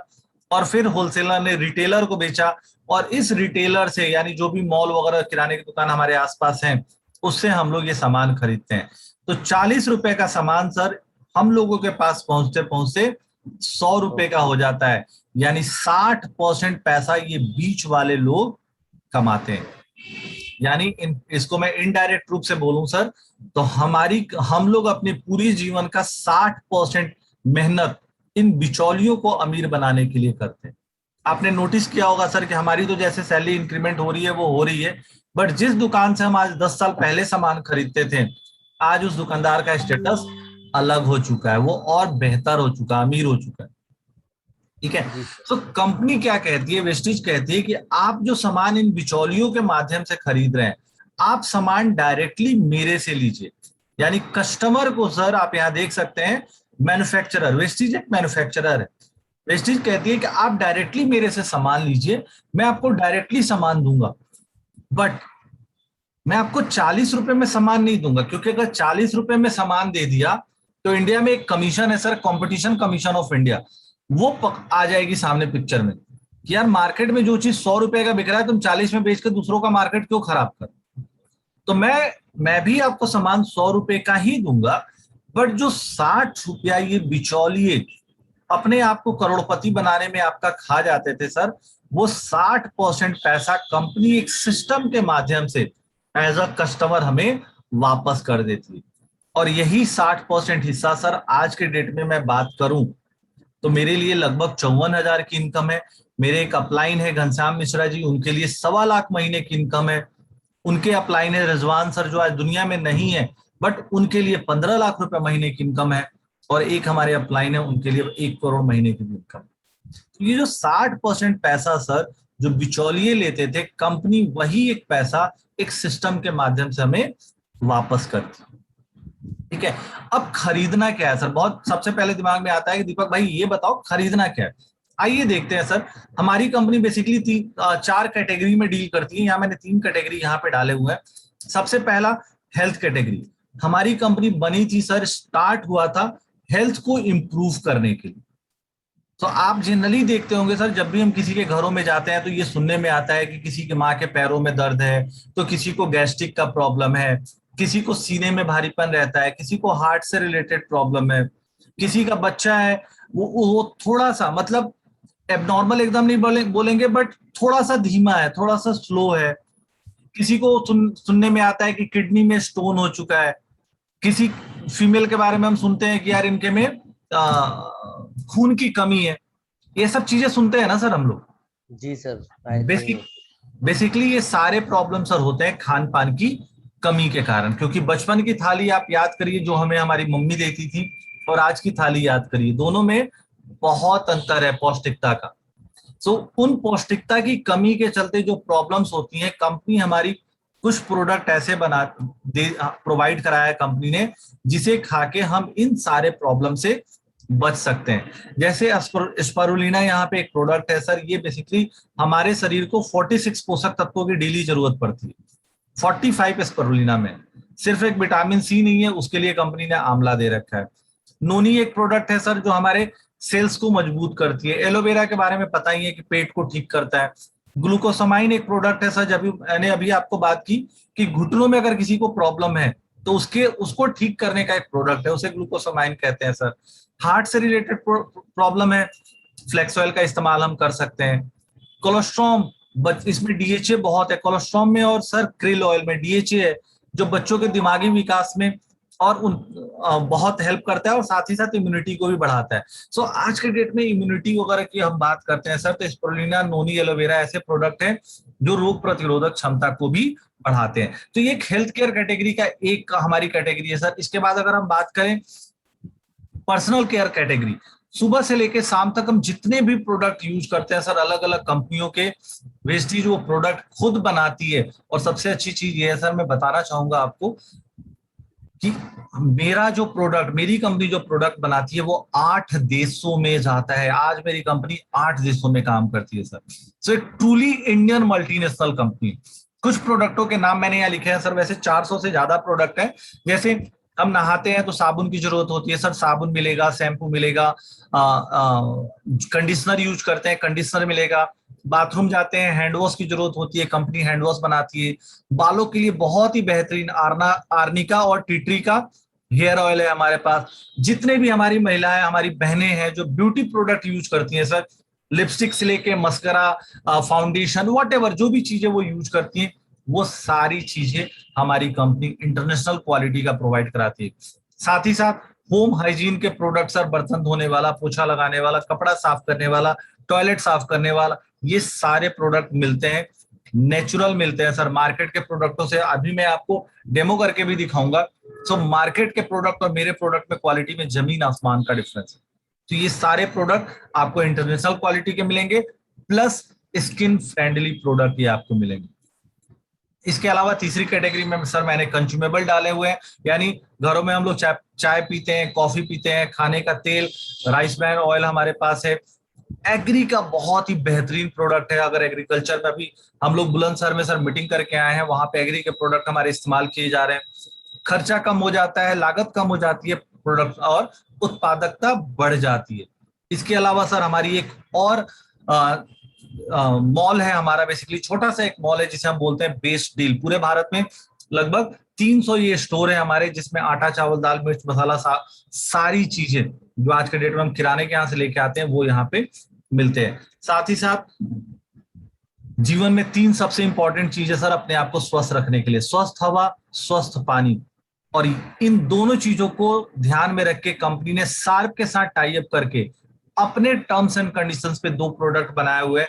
और फिर होलसेलर ने रिटेलर को बेचा, और इस रिटेलर से, यानी जो भी मॉल वगैरह किराने की दुकान हमारे आसपास हैं, उससे हम लोग ये सामान खरीदते हैं। तो 40 रुपए का सामान सर हम लोगों के पास पहुंचते पहुंचते 100 रुपए का हो जाता है। यानी 60% पैसा ये बीच वाले लोग कमाते हैं। यानी इसको मैं इनडायरेक्ट रूप से बोलूं सर, तो हम लोग अपने पूरी जीवन का 60% मेहनत इन बिचौलियों को अमीर बनाने के लिए करते हैं। आपने नोटिस किया होगा सर कि हमारी तो जैसे सैलरी इंक्रीमेंट हो रही है वो हो रही है, बट जिस दुकान से हम आज 10 साल पहले सामान खरीदते थे, आज उस दुकानदार का स्टेटस अलग हो चुका है, वो और बेहतर हो चुका है, अमीर हो चुका है। ठीक है। जी तो कंपनी क्या कहती है, वेस्टिज कहती है कि आप जो सामान इन बिचौलियों के माध्यम से खरीद रहे हैं, आप सामान डायरेक्टली मेरे से लीजिए। यानी कस्टमर को सर आप यहां देख सकते हैं, मैन्युफैक्चरर, वेस्टिज एक मैन्युफैक्चरर है। वेस्टिज कहती है कि आप डायरेक्टली मेरे से सामान लीजिए, मैं आपको डायरेक्टली सामान दूंगा, बट मैं आपको 40 रुपए में सामान नहीं दूंगा, क्योंकि अगर 40 रुपए में सामान दे दिया तो इंडिया में एक कमीशन है sir, competition commission of India, वो आ जाएगी सामने पिक्चर में कि यार मार्केट में जो चीज 100 रुपए का बिक रहा है, तुम 40 में बेच के दूसरों का मार्केट क्यों खराब कर। तो मैं भी आपको सामान 100 रुपए का ही दूंगा, बट जो 60 रुपया ये बिचौलिए अपने आप को करोड़पति बनाने में आपका खा जाते थे सर, वो 60% पैसा कंपनी एक सिस्टम के माध्यम से एज अ कस्टमर हमें वापस कर देती है। और यही 60% हिस्सा सर आज के डेट में मैं बात करूं तो मेरे लिए लगभग 54,000 की इनकम है। मेरे एक अपलाइन है घनश्याम मिश्रा जी, उनके लिए 1.25 लाख महीने की इनकम है। उनके अपलाइन है रिजवान सर, जो आज दुनिया में नहीं है, बट उनके लिए 15 लाख रुपए महीने की इनकम है। और एक हमारे अपलाइन है, उनके लिए 1 करोड़ महीने की इनकम। तो ये जो 60% पैसा सर जो बिचौलिए लेते थे, कंपनी वही एक पैसा एक सिस्टम के माध्यम से हमें वापस करती। ठीक है। अब खरीदना क्या है सर, बहुत सबसे पहले दिमाग में आता है कि दीपक भाई ये बताओ खरीदना क्या है। आइए देखते हैं सर। हमारी कंपनी बेसिकली 4 कैटेगरी में डील करती है। यहाँ मैंने 3 कैटेगरी यहाँ पे डाले हुए हैं। सबसे पहला हेल्थ कैटेगरी। हमारी कंपनी बनी थी सर, स्टार्ट हुआ था हेल्थ को इंप्रूव करने के लिए। तो आप जनरली देखते होंगे सर, जब भी हम किसी के घरों में जाते हैं तो ये सुनने में आता है कि किसी की माँ के पैरों में दर्द है, तो किसी को गैस्ट्रिक का प्रॉब्लम है, किसी को सीने में भारीपन रहता है, किसी को हार्ट से रिलेटेड प्रॉब्लम है, किसी का बच्चा है वो थोड़ा सा मतलब एबनॉर्मल एकदम नहीं बोलेंगे, बट थोड़ा सा धीमा है, थोड़ा सा स्लो है। किसी को सुनने में आता है कि किडनी में स्टोन हो चुका है। किसी फीमेल के बारे में हम सुनते हैं कि यार इनके में खून की कमी है। ये सब चीजें सुनते हैं ना सर हम लोग। जी सर, बेसिकली ये सारे प्रॉब्लम सर होते हैं खान पान की कमी के कारण। क्योंकि बचपन की थाली आप याद करिए जो हमें हमारी मम्मी देती थी, और आज की थाली याद करिए, दोनों में बहुत अंतर है पौष्टिकता का। उन पौष्टिकता की कमी के चलते जो प्रॉब्लम्स होती हैं, कंपनी हमारी कुछ प्रोडक्ट ऐसे प्रोवाइड कराया कंपनी ने, जिसे खा के हम इन सारे प्रॉब्लम से बच सकते हैं। जैसे स्पारुलिना यहाँ पे एक प्रोडक्ट है सर, ये बेसिकली हमारे शरीर को 46 पोषक तत्वों की डेली जरूरत पड़ती है। 45 स्पारुलिना में, सिर्फ एक विटामिन सी नहीं है, उसके लिए कंपनी ने आंवला दे रखा है। नोनी एक प्रोडक्ट है सर जो हमारे सेल्स को मजबूत करती है। एलोवेरा के बारे में पता ही है कि पेट को ठीक करता है। ग्लूकोसामाइन एक प्रोडक्ट है सर, जब मैंने अभी आपको बात की कि घुटनों में अगर किसी को प्रॉब्लम है तो उसको ठीक करने का एक प्रोडक्ट है, उसे ग्लूकोसामाइन कहते हैं सर। हार्ट से रिलेटेड प्रॉब्लम है, फ्लेक्स ऑयल का इस्तेमाल हम कर सकते हैं। कोलेस्ट्रॉम, इसमें डीएचए बहुत है कोलेस्ट्रॉम में, और सर क्रिल ऑयल में डीएचए है जो बच्चों के दिमागी विकास में और बहुत हेल्प करता है, और साथ ही साथ इम्यूनिटी को भी बढ़ाता है। सो आज के डेट में इम्यूनिटी वगैरह की हम बात करते हैं सर, तो स्पिरुलिना, नोनी, एलोवेरा ऐसे प्रोडक्ट हैं जो रोग प्रतिरोधक क्षमता को भी बढ़ाते हैं। तो ये एक हेल्थ केयर कैटेगरी का एक हमारी कैटेगरी है सर। इसके बाद अगर हम बात करें पर्सनल केयर कैटेगरी, सुबह से लेके शाम तक हम जितने भी प्रोडक्ट यूज करते हैं सर, अलग अलग कंपनियों के वेस्टेज वो प्रोडक्ट खुद बनाती है। और सबसे अच्छी चीज ये है सर, मैं बताना चाहूंगा आपको कि मेरा जो प्रोडक्ट, मेरी कंपनी जो प्रोडक्ट बनाती है वो 8 देशों में जाता है। आज मेरी कंपनी 8 देशों में काम करती है सर। सो एक ट्रूली इंडियन मल्टीनेशनल कंपनी। कुछ प्रोडक्टों के नाम मैंने यहाँ लिखे हैं सर, वैसे 400 से ज्यादा प्रोडक्ट है। जैसे हम नहाते हैं तो साबुन की जरूरत होती है सर, साबुन मिलेगा, शैम्पू मिलेगा। कंडीशनर यूज करते हैं, कंडीशनर मिलेगा। बाथरूम जाते हैं, हैंड वॉश की जरूरत होती है, कंपनी हैंड वॉश बनाती है। बालों के लिए बहुत ही बेहतरीन आर्निका और टिटरी का हेयर ऑयल है हमारे पास। जितने भी हमारी महिलाएं, हमारी बहनें हैं जो ब्यूटी प्रोडक्ट यूज करती हैं सर, लिपस्टिक से लेके मस्करा, फाउंडेशन, वॉट एवर जो भी चीजें वो यूज करती हैं, वो सारी चीजें हमारी कंपनी इंटरनेशनल क्वालिटी का प्रोवाइड कराती है। साथ ही साथ होम हाइजीन के प्रोडक्ट सर, बर्तन धोने वाला, पोछा लगाने वाला, कपड़ा साफ करने वाला, टॉयलेट साफ करने वाला, ये सारे प्रोडक्ट मिलते हैं, नेचुरल मिलते हैं सर। मार्केट के प्रोडक्टों से अभी मैं आपको डेमो करके भी दिखाऊंगा। सो मार्केट के प्रोडक्ट और मेरे प्रोडक्ट में क्वालिटी में जमीन आसमान का डिफरेंस है। तो ये सारे प्रोडक्ट आपको इंटरनेशनल क्वालिटी के मिलेंगे, प्लस स्किन फ्रेंडली प्रोडक्ट ये आपको मिलेंगे। इसके अलावा तीसरी कैटेगरी में सर मैंने कंज्यूमेबल डाले हुए हैं, यानी घरों में हम लोग चाय पीते हैं, कॉफी पीते हैं, खाने का तेल, राइस ब्रान ऑयल हमारे पास है। एग्री का बहुत ही बेहतरीन प्रोडक्ट है। अगर एग्रीकल्चर में अभी हम लोग बुलंदशहर में सर मीटिंग करके आए हैं, वहां पे एग्री के प्रोडक्ट हमारे इस्तेमाल किए जा रहे हैं। खर्चा कम हो जाता है, लागत कम हो जाती है प्रोडक्ट, और उत्पादकता बढ़ जाती है। इसके अलावा सर हमारी एक और मॉल है हमारा, बेसिकली छोटा सा एक मॉल है जिसे हम बोलते हैं बेस्ट डील। पूरे भारत में लगभग 300 ये स्टोर है हमारे, जिसमें आटा, चावल, दाल, मिर्च, मसाला, सारी चीजें जो आज के डेट में हम किराने के यहाँ से लेके आते हैं वो यहाँ पे मिलते हैं। साथ ही साथ जीवन में 3 सबसे इंपॉर्टेंट चीजें सर अपने आप को स्वस्थ रखने के लिए, स्वस्थ हवा, स्वस्थ पानी। और इन दोनों चीजों को ध्यान में रख के कंपनी ने सार्क के साथ टाई अप करके अपने टर्म्स एंड कंडीशंस पे 2 प्रोडक्ट बनाए हुए,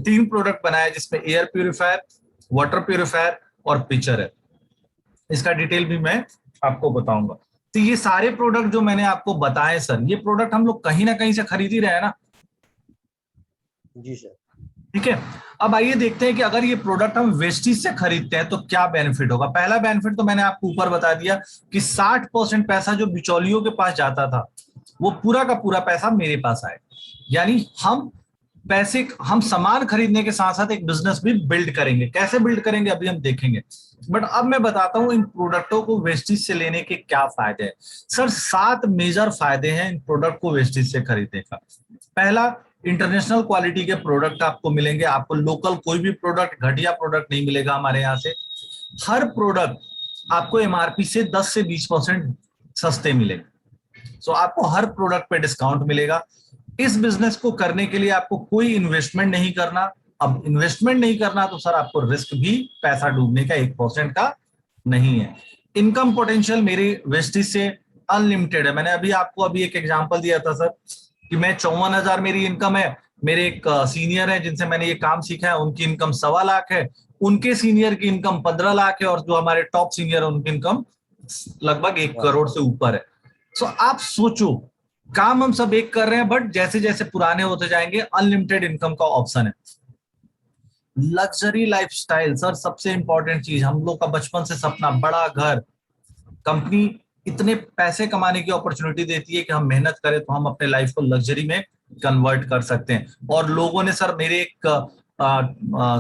3 प्रोडक्ट बनाए, जिसमें एयर प्यूरिफायर, वाटर प्यूरिफायर और पिचर है। इसका डिटेल भी मैं आपको बताऊंगा। तो ये सारे प्रोडक्ट जो मैंने आपको बताए सर, ये प्रोडक्ट हम लोग कहीं ना कहीं से खरीद ही रहे हैं ना। जी सर। ठीक है, अब आइए देखते हैं कि अगर ये प्रोडक्ट हम वेस्टेज से खरीदते हैं तो क्या बेनिफिट होगा। पहला बेनिफिट तो मैंने आपको ऊपर बता दिया कि 60% पैसा जो बिचौलियों के पास जाता था, वो पूरा का पूरा पैसा मेरे पास आए। यानी हम सामान खरीदने के साथ साथ एक बिजनेस भी बिल्ड करेंगे। कैसे बिल्ड करेंगे अभी हम देखेंगे, बट अब मैं बताता हूं इन प्रोडक्टों को वेस्टेज से लेने के क्या फायदे हैं। सर 7 मेजर फायदे हैं इन प्रोडक्ट को वेस्टेज से खरीदने का। पहला, इंटरनेशनल क्वालिटी के प्रोडक्ट आपको मिलेंगे। आपको लोकल कोई भी प्रोडक्ट, घटिया प्रोडक्ट नहीं मिलेगा हमारे यहाँ से। हर प्रोडक्ट आपको एमआरपी से 10 से 20% सस्ते मिलेंगे। सो आपको हर प्रोडक्ट पे डिस्काउंट मिलेगा। इस बिजनेस को करने के लिए आपको कोई इन्वेस्टमेंट नहीं करना। अब इन्वेस्टमेंट नहीं करना तो सर आपको रिस्क भी पैसा डूबने का 1% का नहीं है। इनकम पोटेंशियल मेरी वेस्टेज से अनलिमिटेड है। मैंने अभी एक एग्जांपल दिया था सर कि मैं 54,000 मेरी इनकम है। मेरे एक सीनियर है जिनसे मैंने ये काम सीखा है, उनकी इनकम 1.25 लाख है। उनके सीनियर की इनकम 15 लाख है, और जो हमारे टॉप सीनियर है उनकी इनकम लगभग 1 करोड़ से ऊपर है। सो आप सोचो, काम हम सब एक कर रहे हैं, बट जैसे जैसे पुराने होते जाएंगे अनलिमिटेड इनकम का ऑप्शन है। लग्जरी लाइफस्टाइल सर सबसे इंपॉर्टेंट चीज, हम लोग का बचपन से सपना, बड़ा घर। कंपनी इतने पैसे कमाने की अपॉर्चुनिटी देती है कि हम मेहनत करें तो हम अपने लाइफ को लग्जरी में कन्वर्ट कर सकते हैं। और लोगों ने सर, मेरे एक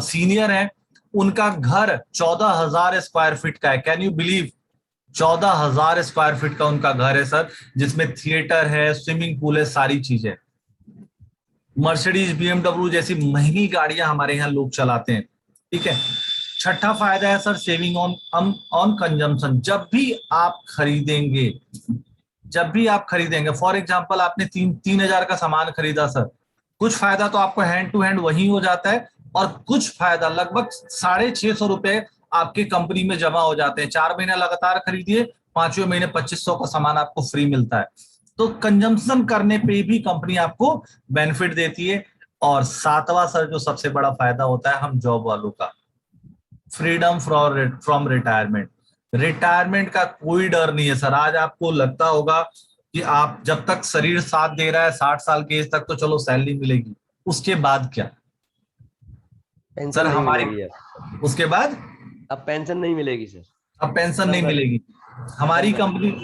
सीनियर है, उनका घर 14,000 स्क्वायर फीट का है। Can you believe? 14,000 square feet का उनका घर है सर, जिसमें थिएटर है, स्विमिंग पूल है, सारी चीजें। मर्सिडीज, बीएमडब्ल्यू जैसी महंगी गाड़ियां हमारे यहाँ लोग चलाते हैं। ठीक है। छठा फायदा है sir, saving on on consumption. जब भी आप खरीदेंगे, फॉर एग्जाम्पल आपने 3,000 का सामान खरीदा सर, कुछ फायदा तो आपको हैंड टू हैंड वही हो जाता है, और कुछ फायदा लगभग 650 रुपए आपके कंपनी में जमा हो जाते हैं। 4 महीने लगातार खरीदिए, 5वें महीने 2500 का सामान आपको फ्री मिलता है। तो कंजम्पशन करने पे भी कंपनी आपको बेनिफिट देती है। और सातवां सर, जो सबसे बड़ा फायदा होता है हम जॉब वालों का, फ्रीडम फ्रॉम रिटायरमेंट। रिटायरमेंट का कोई डर नहीं है सर। आज आपको लगता होगा कि आप जब तक शरीर साथ दे रहा है, 60 साल की एज तक तो चलो सैलरी मिलेगी, उसके बाद क्या सर? पेंशन नहीं हमारी मिलेगी यार, उसके बाद अब पेंशन नहीं मिलेगी सर। अब पेंशन नहीं खत्म कर मिलेगी।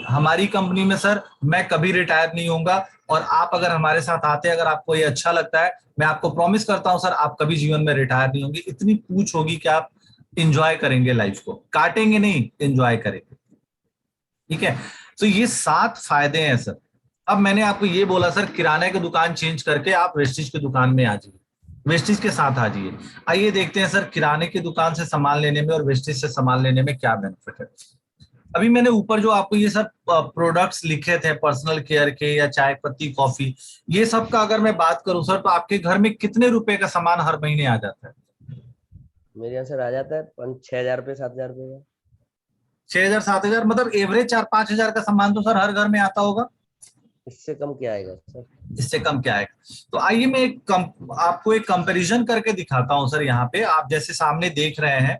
हमारी कंपनी में सर मैं कभी रिटायर नहीं होऊंगा। और आप अगर हमारे साथ आते हैं, अगर आपको ये अच्छा लगता है, मैं आपको प्रॉमिस करता हूं सर, आप कभी जीवन में रिटायर नहीं होंगे। इतनी पूछ होगी कि आप इंजॉय करेंगे लाइफ को, काटेंगे नहीं, इंजॉय करेंगे। ठीक है। तो ये 7 फायदे हैं सर। अब मैंने आपको ये बोला सर, किराने की दुकान चेंज करके आप वेस्टिज की दुकान में आ जाइए, वेस्टिज के साथ आ जाइए। आइए देखते हैं सर, किराने की दुकान से सामान लेने में और वेस्टिज से सामान लेने में क्या बेनिफिट है। अभी मैंने ऊपर जो आपको ये सब प्रोडक्ट्स लिखे थे, पर्सनल केयर के या चाय पत्ती कॉफी, ये सब का अगर मैं बात करूं सर, तो आपके घर में कितने रुपए का सामान हर महीने आ जाता है? मेरे यहाँ सर आ जाता है 6,000 रुपये 7,000 रुपये का। 6,000 7,000, मतलब एवरेज 4-5 हजार का सामान तो सर हर घर में आता होगा। इससे कम क्या आएगा सर? इससे कम क्या आएगा? तो आइए मैं आपको एक कंपैरिजन करके दिखाता हूं सर। यहाँ पे आप जैसे सामने देख रहे हैं,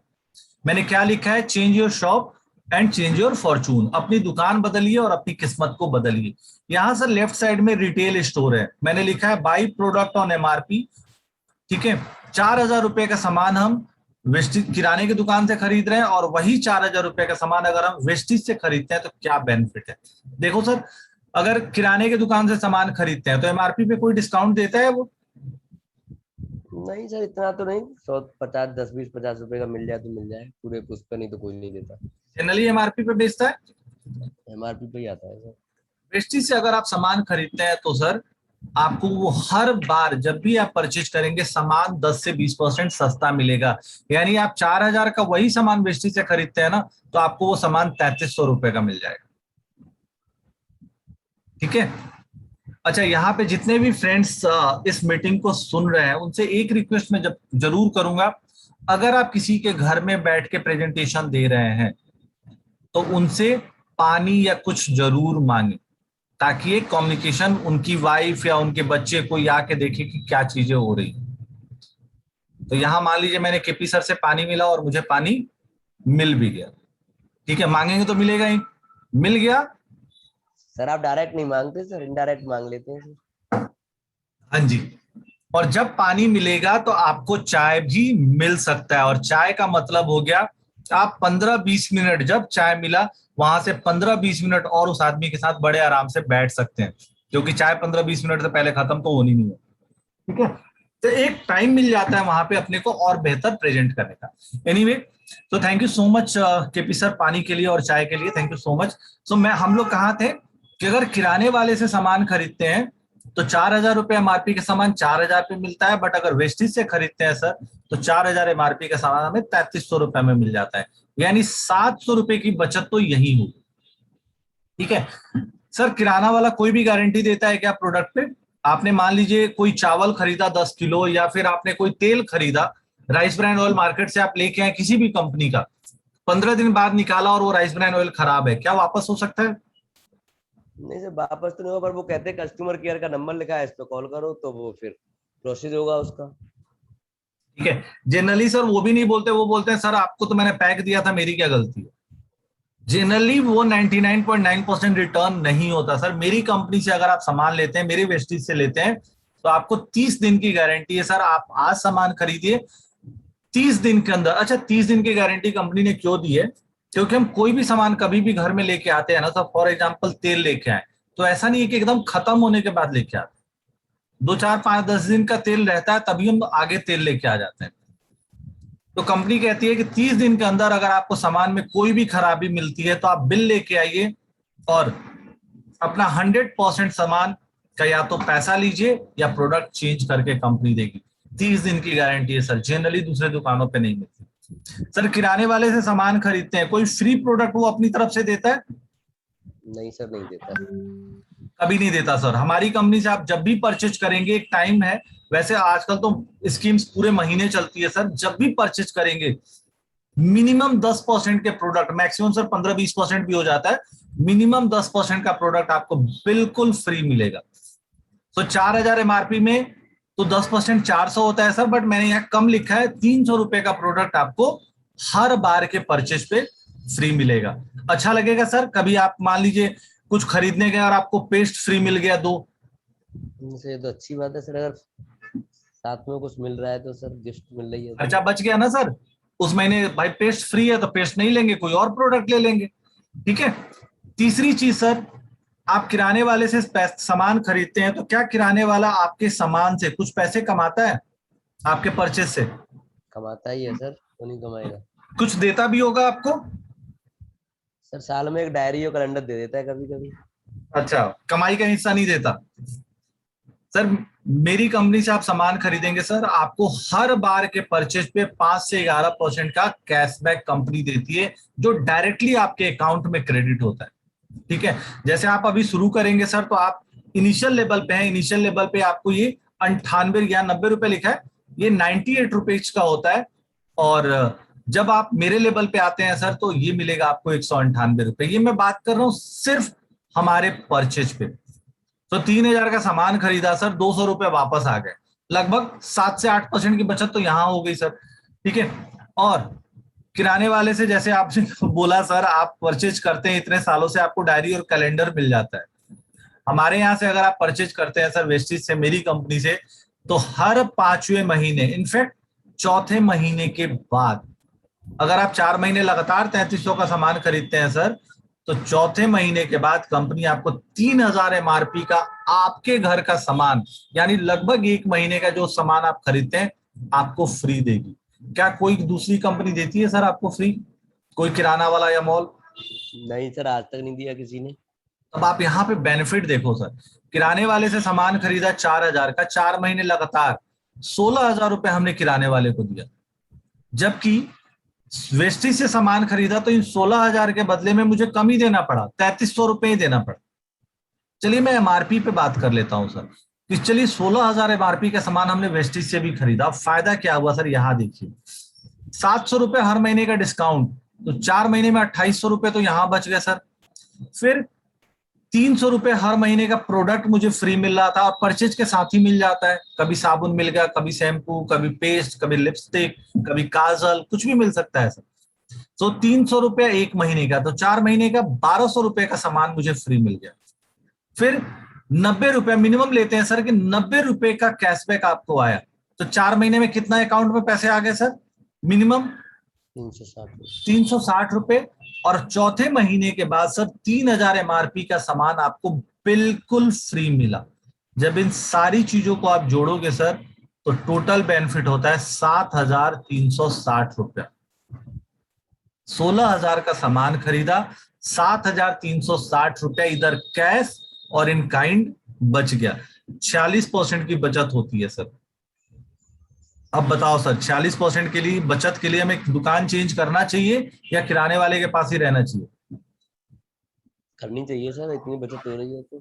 मैंने क्या लिखा है, change your shop and change your Fortune. अपनी दुकान बदलिए और अपनी किस्मत को बदलिए। यहाँ सर लेफ्ट साइड में रिटेल स्टोर है, मैंने लिखा है बाई प्रोडक्ट ऑन एमआरपी। ठीक है। 4,000 रुपए का सामान हम वेस्टिज किराने की दुकान से खरीद रहे हैं, और वही 4,000 रुपए का सामान अगर हम वेस्टिज से खरीदते हैं तो क्या बेनिफिट है? देखो सर, अगर किराने की दुकान से सामान खरीदते हैं तो एमआरपी पे कोई डिस्काउंट देता है वो? नहीं सर, इतना तो नहीं। 150 10 20 50 रुपए का मिल जाए तो मिल जाए, पूरे पुष्प नहीं तो कोई नहीं देता। जनरली एमआरपी पे बेचता है। एमआरपी पे ही आता है सर। वेस्टिज से अगर आप सामान खरीदते हैं तो सर आपको वो हर बार जब भी आप परचेज करेंगे, सामान 10 से 20% सस्ता मिलेगा। यानी आप 4,000 का वही सामान वेस्टिज से खरीदते हैं ना, तो आपको वो सामान 3,300 रुपए का मिल जाएगा। ठीक है। अच्छा, यहाँ पे जितने भी फ्रेंड्स इस मीटिंग को सुन रहे हैं, उनसे एक रिक्वेस्ट मैं जरूर करूंगा। अगर आप किसी के घर में बैठ के प्रेजेंटेशन दे रहे हैं तो उनसे पानी या कुछ जरूर मांगे, ताकि एक कम्युनिकेशन उनकी वाइफ या उनके बच्चे को आके देखे कि क्या चीजें हो रही। तो यहां मान लीजिए मैंने केपी सर से पानी मिला और मुझे पानी मिल भी गया। ठीक है, मांगेंगे तो मिलेगा ही। मिल गया। सर आप डायरेक्ट नहीं मांगते सर, इनडायरेक्ट मांग लेते हैं सर। हाँ जी। और जब पानी मिलेगा तो आपको चाय भी मिल सकता है। और चाय का मतलब हो गया, आप 15-20 मिनट, जब चाय मिला वहां से 15-20 मिनट और उस आदमी के साथ बड़े आराम से बैठ सकते हैं, क्योंकि चाय 15-20 मिनट से पहले खत्म तो होनी नहीं है। ठीक है। तो एक टाइम मिल जाता है वहां पे अपने को और बेहतर प्रेजेंट करने का। एनीवे, तो thank you so much KP sir, पानी के लिए और चाय के लिए थैंक यू सो मच। सो हम लोग कहाँ थे कि अगर किराने वाले से सामान खरीदते हैं तो 4,000 रुपए एमआरपी का सामान 4,000 पे मिलता है, बट अगर वेस्टिज से खरीदते हैं सर तो 4,000 एमआरपी का सामान हमें 3,300 रुपए में मिल जाता है। यानी 700 रुपए की बचत तो यही होगी। ठीक है। सर किराना वाला कोई भी गारंटी देता है क्या प्रोडक्ट पे? आपने मान लीजिए कोई चावल खरीदा 10 किलो, या फिर आपने कोई तेल खरीदा, राइस ब्रांड ऑयल मार्केट से आप लेके आए किसी भी कंपनी का, 15 दिन बाद निकाला और वो राइस ब्रांड ऑयल खराब है, क्या वापस हो सकता है? नहीं सर, वापस तो नहीं होगा, पर वो कहते हैं कस्टमर केयर का नंबर लिखा है, इस पे कॉल करो तो वो फिर प्रोसीड होगा उसका। ठीक है। जनरली सर वो भी नहीं बोलते, वो बोलते हैं सर आपको तो मैंने पैक दिया था, मेरी क्या गलती है। जनरली वो 99.9% रिटर्न नहीं होता सर। मेरी कंपनी से अगर आप सामान लेते हैं, मेरी वेस्टिज से लेते हैं, तो आपको 30 दिन की गारंटी है सर। आप आज सामान खरीदिए, 30 दिन के अंदर। अच्छा, 30 दिन की गारंटी कंपनी ने क्यों दी है? क्योंकि हम कोई भी सामान कभी भी घर में लेके आते हैं ना, तो फॉर एग्जाम्पल तेल लेके आए, तो ऐसा नहीं है कि एकदम खत्म होने के बाद लेके आते हैं। 2 4 5 10 दिन का तेल रहता है, तभी हम आगे तेल लेके आ जाते हैं। तो कंपनी कहती है कि 30 दिन के अंदर अगर आपको सामान में कोई भी खराबी मिलती है तो आप बिल लेके आइए और अपना 100% सामान का या तो पैसा लीजिए या प्रोडक्ट चेंज करके कंपनी देगी। 30 दिन की गारंटी है सर, जनरली दूसरे दुकानों पे नहीं मिलती। सर किराने वाले से सामान खरीदते हैं, कोई फ्री प्रोडक्ट वो अपनी तरफ से देता है? नहीं सर, नहीं देता। कभी नहीं देता सर। हमारी कंपनी से आप जब भी परचेज करेंगे, एक टाइम है, वैसे आजकल तो स्कीम्स पूरे महीने चलती है सर, जब भी परचेज करेंगे मिनिमम 10% के प्रोडक्ट, मैक्सिमम सर 15-20% भी हो जाता है, मिनिमम 10% का प्रोडक्ट आपको बिल्कुल फ्री मिलेगा। तो 4,000 एमआरपी में तो 10% 400 होता है सर, बट मैंने यहाँ कम लिखा है, 300 रुपए का प्रोडक्ट आपको हर बार के परचेज पे फ्री मिलेगा। अच्छा लगेगा सर? कभी आप मान लीजिए कुछ खरीदने गए और आपको पेस्ट फ्री मिल गया 2, इनसे तो अच्छी बात है सर, अगर साथ में कुछ मिल रहा है तो सर, गिफ्ट मिल रही है तो। खर्चा बच गया ना सर। उस महीने भाई पेस्ट फ्री है तो पेस्ट नहीं लेंगे, कोई और प्रोडक्ट ले लेंगे। ठीक है। तीसरी चीज सर, आप किराने वाले से सामान खरीदते हैं तो क्या किराने वाला आपके सामान से कुछ पैसे कमाता है आपके परचेज से? कमाता ही है सर, क्यों नहीं कमाएगा। कुछ देता भी होगा आपको? सर साल में एक डायरी और कैलेंडर दे देता है कभी कभी। अच्छा, कमाई का हिस्सा नहीं देता? सर मेरी कंपनी से आप सामान खरीदेंगे सर, आपको हर बार के परचेज पे 5 से 11% का कैशबैक कंपनी देती है, जो डायरेक्टली आपके अकाउंट में क्रेडिट होता है। ठीक है। जैसे आप अभी शुरू करेंगे सर, तो आप इनिशियल लेवल पे हैं, इनिशियल लेवल पे आपको ये 98 या 90 रुपए लिखा है, ये 98 रुपीज का होता है। और जब आप मेरे लेवल पे आते हैं सर, तो ये मिलेगा आपको 198 रुपए। ये मैं बात कर रहा हूं सिर्फ हमारे परचेज पे। तो 3,000 का सामान खरीदा सर, 200 रुपए वापस आ गए, लगभग 7 से 8% की बचत तो यहां हो गई सर। ठीक है। और किराने वाले से जैसे आपने बोला सर, आप परचेज करते हैं इतने सालों से, आपको डायरी और कैलेंडर मिल जाता है। हमारे यहाँ से अगर आप परचेज करते हैं सर वेस्टिज से, मेरी कंपनी से, तो हर 5वें महीने, इनफैक्ट चौथे महीने के बाद, अगर आप 4 महीने लगातार 3300 का सामान खरीदते हैं सर, तो चौथे महीने के बाद कंपनी आपको 3,000 एमआरपी का आपके घर का सामान, यानी लगभग 1 महीने का जो सामान आप खरीदते हैं, आपको फ्री देगी। क्या कोई दूसरी कंपनी देती है सर आपको फ्री? कोई किराना वाला या मॉल? नहीं सर, आज तक नहीं दिया किसी ने। अब आप यहाँ पे बेनिफिट देखो सर, किराने वाले से सामान खरीदा 4,000 का, 4 महीने लगातार 16,000 रुपए हमने किराने वाले को दिया। जबकि वेस्टी से सामान खरीदा तो इन 16,000 के बदले में मुझे कम ही देना पड़ा, 3,300 रुपए ही देना पड़ा। चलिए मैं एमआरपी पे बात कर लेता हूं सर, कि चलिए 16,000 एमआरपी का सामान हमने वेस्टिज से भी खरीदा, फायदा क्या हुआ सर? यहाँ देखिए, 700 रुपए हर महीने का डिस्काउंट, तो 4 महीने में 2,800 रुपए तो यहां बच गए सर। फिर 300 रुपए हर महीने का प्रोडक्ट मुझे फ्री मिल रहा था, और परचेज के साथ ही मिल जाता है, कभी साबुन मिल गया, कभी शैम्पू, कभी पेस्ट, कभी लिपस्टिक, कभी काजल, कुछ भी मिल सकता है सर। तो 300 रुपया 1 महीने का, तो 4 महीने का 1,200 रुपए का सामान मुझे फ्री मिल गया। फिर 90 रुपए मिनिमम लेते हैं सर, कि 90 रुपए का कैशबैक आपको आया, तो 4 महीने में कितना अकाउंट में पैसे आ गए सर? मिनिमम 360 रुपए। और चौथे महीने के बाद सर 3,000 एमआरपी का सामान आपको बिल्कुल फ्री मिला। जब इन सारी चीजों को आप जोड़ोगे सर, तो टोटल बेनिफिट होता है 7,360 रुपया। 16,000 का सामान खरीदा, 7,360 रुपया इधर कैश और इन काइंड बच गया। 46% की बचत होती है सर। अब बताओ सर, 46% के लिए बचत के लिए हमें दुकान चेंज करना चाहिए या किराने वाले के पास ही रहना चाहिए? करनी चाहिए सर, इतनी बचत हो रही है तो।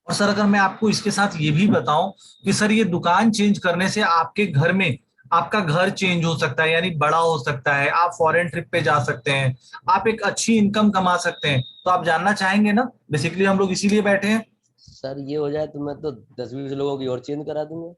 और सर अगर मैं आपको इसके साथ ये भी बताऊं कि सर ये दुकान चेंज करने से आपके घर में, आपका घर चेंज हो सकता है, यानी बड़ा हो सकता है, आप फॉरेन ट्रिप पे जा सकते हैं, आप एक अच्छी इनकम कमा सकते हैं, तो आप जानना चाहेंगे ना? बेसिकली हम लोग इसीलिए बैठे हैं। सर ये हो जाए तो मैं तो 10-20 लोगों की और चेंज करा दूंगा।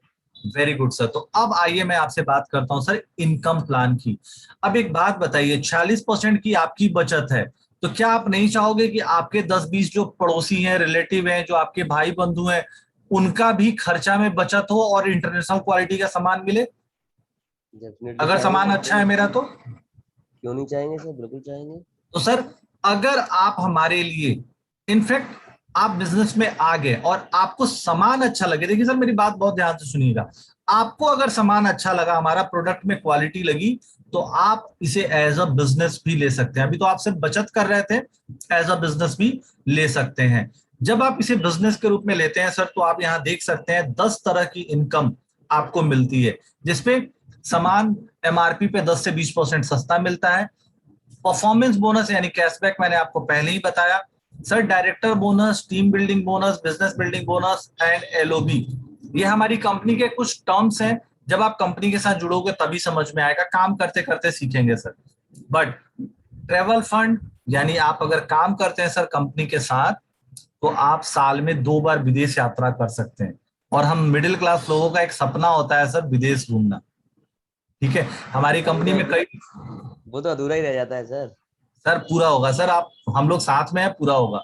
Very good sir. तो अब आइए मैं आपसे बात करता हूं सर इनकम प्लान की। अब एक बात बताइए, 46% की आपकी बचत है, तो क्या आप नहीं चाहोगे कि आपके 10-20 जो पड़ोसी हैं, रिलेटिव हैं, जो आपके भाई बंधु हैं, उनका भी खर्चा में बचत हो और इंटरनेशनल क्वालिटी का सामान मिले? डेफिनेटली अगर सामान चाहेंगे, अच्छा है मेरा तो। क्यों नहीं चाहेंगे सर, बिल्कुल चाहेंगे। तो सर अगर आप हमारे लिए, इनफैक्ट आप बिजनेस में आ गए और आपको सामान अच्छा लगे, देखिए सर मेरी बात बहुत ध्यान से सुनिएगा, आपको अगर सामान अच्छा लगा, हमारा प्रोडक्ट में क्वालिटी लगी, तो आप इसे एज अ बिजनेस भी ले सकते हैं। अभी तो आप सिर्फ बचत कर रहे थे, एज अ बिजनेस भी ले सकते हैं। जब आप इसे बिजनेस के रूप में लेते हैं सर, तो आप यहाँ देख सकते हैं 10 तरह की इनकम आपको मिलती है, जिसपे सामान एमआरपी पे 10 से 20% सस्ता मिलता है। परफॉर्मेंस बोनस यानी कैशबैक मैंने आपको पहले ही बताया। Sir director bonus, team building bonus, business building bonus and LOB, ये हमारी कंपनी के कुछ टर्म्स हैं। जब आप कंपनी के साथ जुड़ोगे तभी समझ में आएगा, काम करते करते सीखेंगे सर। बट ट्रेवल फंड, यानी आप अगर काम करते हैं सर कंपनी के साथ, तो आप साल में 2 बार विदेश यात्रा कर सकते हैं। और हम मिडिल क्लास लोगों का एक सपना होता है सर विदेश घूमना, ठीक है। हमारी वो कंपनी तो में कई, वो तो अधूरा ही रह जाता है सर। सर पूरा होगा सर, आप हम लोग साथ में है, पूरा होगा।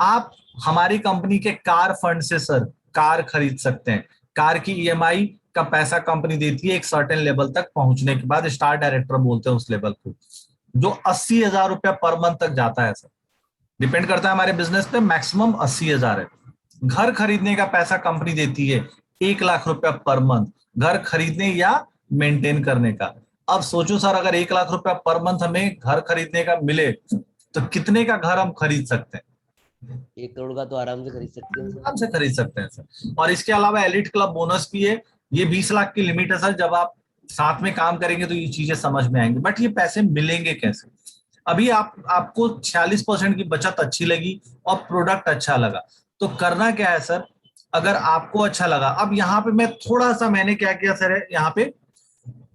आप हमारी कंपनी के कार फंड से सर कार खरीद सकते हैं। कार की ईएमआई का पैसा कंपनी देती है एक सर्टेन लेवल तक पहुंचने के बाद, स्टार डायरेक्टर बोलते हैं उस लेवल को, जो 80,000 रुपया पर मंथ तक जाता है सर। डिपेंड करता है हमारे बिजनेस पे, मैक्सिमम 80,000 है। घर खरीदने का पैसा कंपनी देती है 1 लाख रुपया पर मंथ, घर खरीदने या मेंटेन करने का। अब सोचो सर, अगर 1 लाख रुपया पर मंथ हमें घर खरीदने का मिले, तो कितने का घर हम खरीद सकते हैं? 1 करोड़ का तो आराम से खरीद सकते हैं सर। आराम से खरीद सकते हैं सर। और इसके अलावा एलिट क्लब बोनस भी है, ये 20 लाख की लिमिट है सर। जब आप साथ में काम करेंगे तो ये चीजें समझ में आएंगी। बट ये पैसे मिलेंगे कैसे? अभी आपको 46% की बचत अच्छी लगी और प्रोडक्ट अच्छा लगा, तो करना क्या है सर? अगर आपको अच्छा लगा, अब यहाँ पे मैं थोड़ा सा, मैंने क्या किया सर, यहाँ पे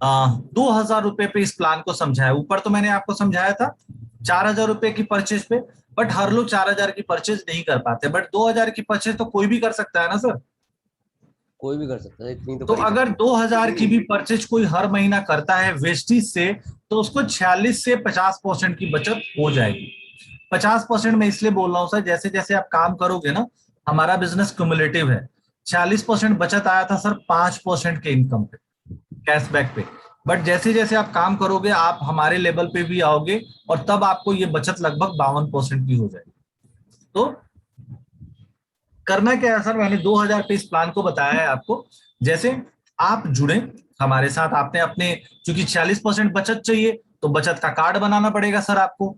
2,000 रुपए पे इस प्लान को समझाया। ऊपर तो मैंने आपको समझाया था 4,000 रुपए की परचेज पे, बट हर लोग 4,000 की परचेज नहीं कर पाते, बट 2,000 की परचेज तो कोई भी कर सकता है ना सर। कोई भी कर सकता है, इतनी तो तो कर ही अगर सकते 2,000 की भी परचेज कोई हर महीना करता है वेस्टिज से, तो उसको 46 से 50% की बचत हो जाएगी। 50% मैं इसलिए बोल रहा हूँ सर, जैसे जैसे आप काम करोगे ना, हमारा बिजनेस क्यूमुलेटिव है। 40% बचत आया था सर 5% के इनकम पे, कैशबैक पे। बट जैसे जैसे आप काम करोगे, आप हमारे लेवल पे भी आओगे, और तब आपको ये बचत लगभग 52% की हो जाएगी। तो करना क्या है सर, मैंने 2,000 पे इस प्लान को बताया है आपको। जैसे आप जुड़े हमारे साथ, आपने अपने, चूंकि 40% बचत चाहिए, तो बचत का कार्ड बनाना पड़ेगा सर आपको।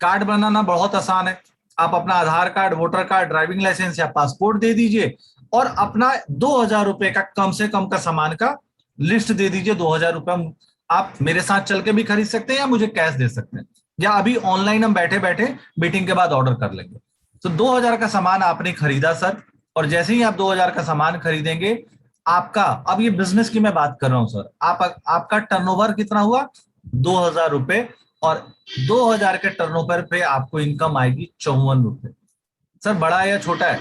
कार्ड बनाना बहुत आसान है। आप अपना Aadhaar card, voter card, driving licence या पासपोर्ट दे दीजिए, और अपना 2,000 रुपए का कम से कम का सामान का लिस्ट दे दीजिए। 2,000 रुपए आप मेरे साथ चल के भी खरीद सकते हैं, या मुझे कैश दे सकते हैं, या अभी ऑनलाइन हम बैठे बैठे मीटिंग के बाद ऑर्डर कर लेंगे। तो 2,000 का सामान आपने खरीदा सर, और जैसे ही आप 2,000 का सामान खरीदेंगे, आपका, अब ये बिजनेस की मैं बात कर रहा हूं सर, आपका टर्नओवर कितना हुआ? 2,000 रुपए। और 2,000 के टर्नओवर पे आपको इनकम आएगी 54 रुपए। सर बड़ा है या छोटा है?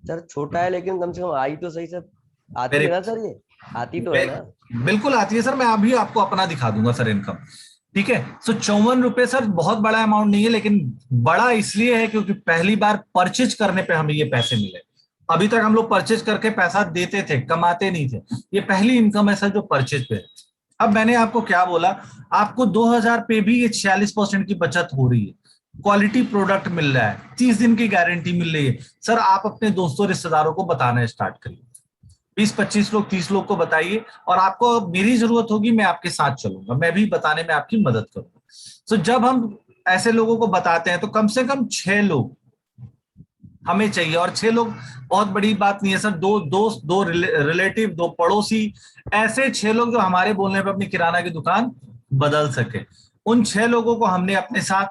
सर। छोटा है लेकिन कम से कम आई तो सही सर। आती वेरी, है ना सर ये? आती तो है ना? बिल्कुल आती है सर। मैं अभी आपको अपना दिखा दूंगा सर इनकम, ठीक है। सो 54 रुपए सर बहुत बड़ा अमाउंट नहीं है, लेकिन बड़ा इसलिए है क्योंकि पहली बार परचेज करने पे हमें ये पैसे मिले। अभी तक हम लोग परचेज करके पैसा देते थे, कमाते नहीं थे। ये पहली इनकम है सर जो परचेज पे है। अब मैंने आपको क्या बोला, आपको 2,000 पे भी ये 46% की बचत हो रही है। क्वालिटी प्रोडक्ट मिल रहा है, 30 दिन की गारंटी मिल रही है। सर आप अपने दोस्तों रिश्तेदारों को बताना स्टार्ट करिए, 20-25 लोग, 30 लोग को बताइए। और आपको मेरी जरूरत होगी, मैं आपके साथ चलूंगा, मैं भी बताने में आपकी मदद करूंगा। तो जब हम ऐसे लोगों को बताते हैं, तो कम से कम 6 लोग हमें चाहिए। और 6 लोग बहुत बड़ी बात नहीं है सर, 2 दोस्त, 2 रिलेटिव, 2 पड़ोसी, ऐसे 6 लोग जो हमारे बोलने पर अपनी किराना की दुकान बदल सके। उन 6 लोगों को हमने अपने साथ,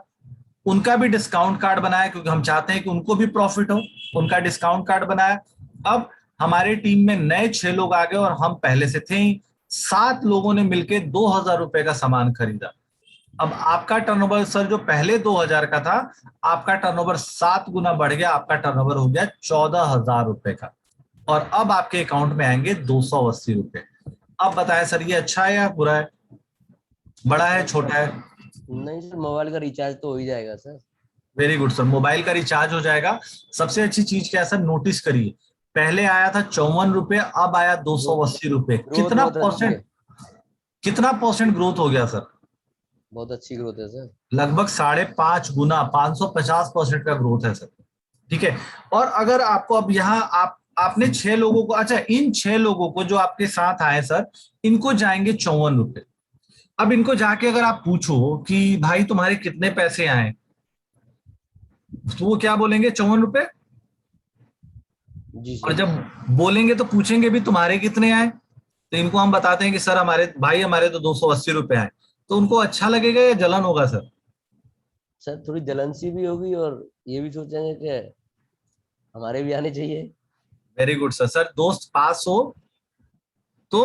उनका भी डिस्काउंट कार्ड बनाया, क्योंकि हम चाहते हैं कि उनको भी प्रॉफिट हो। उनका डिस्काउंट कार्ड बनाया। अब हमारे टीम में नए 6 लोग आ गए, और हम पहले से थे ही। 7 लोगों ने मिलकर 2,000 रुपए का सामान खरीदा। अब आपका टर्नओवर सर जो पहले 2,000 का था, आपका टर्नओवर 7 गुना बढ़ गया, आपका टर्नओवर हो गया 14,000 रुपए का। और अब आपके अकाउंट में आएंगे 280 रुपए। अब बताएं सर, ये अच्छा है या बुरा है? बड़ा है, सर छोटा है? नहीं सर, मोबाइल का रिचार्ज तो हो ही जाएगा sir. Very good sir, mobile का रिचार्ज हो जाएगा। सबसे अच्छी चीज क्या है सर, नोटिस करिए, पहले आया था 54 रुपए, अब आया ग्रोथ 280 रुपए। ग्रोथ बहुत अच्छी है। कितना परसेंट ग्रोथ हो गया सर? बहुत अच्छी ग्रोथ है सर। लगभग 5.5 गुना, 550% का ग्रोथ है सर। ठीक है। और अगर आपको अब यहाँ आपने 6 लोगों को, अच्छा इन 6 लोगों को जो आपके साथ आए सर, इनको जाएंगे 54 रुपए। अब इनको जाके अगर आप पूछो कि भाई तुम्हारे कितने पैसे आए, तो वो क्या बोलेंगे? 54 रुपए। जी और सर। जब बोलेंगे तो पूछेंगे भी तुम्हारे कितने आए, तो इनको हम बताते हैं कि सर हमारे भाई, हमारे तो 280 रुपए आए। तो उनको अच्छा लगेगा या जलन होगा सर? सर थोड़ी जलन सी भी होगी, और ये भी सोचेंगे कि हमारे भी आने चाहिए। Very good sir. सर दोस्त पास हो तो,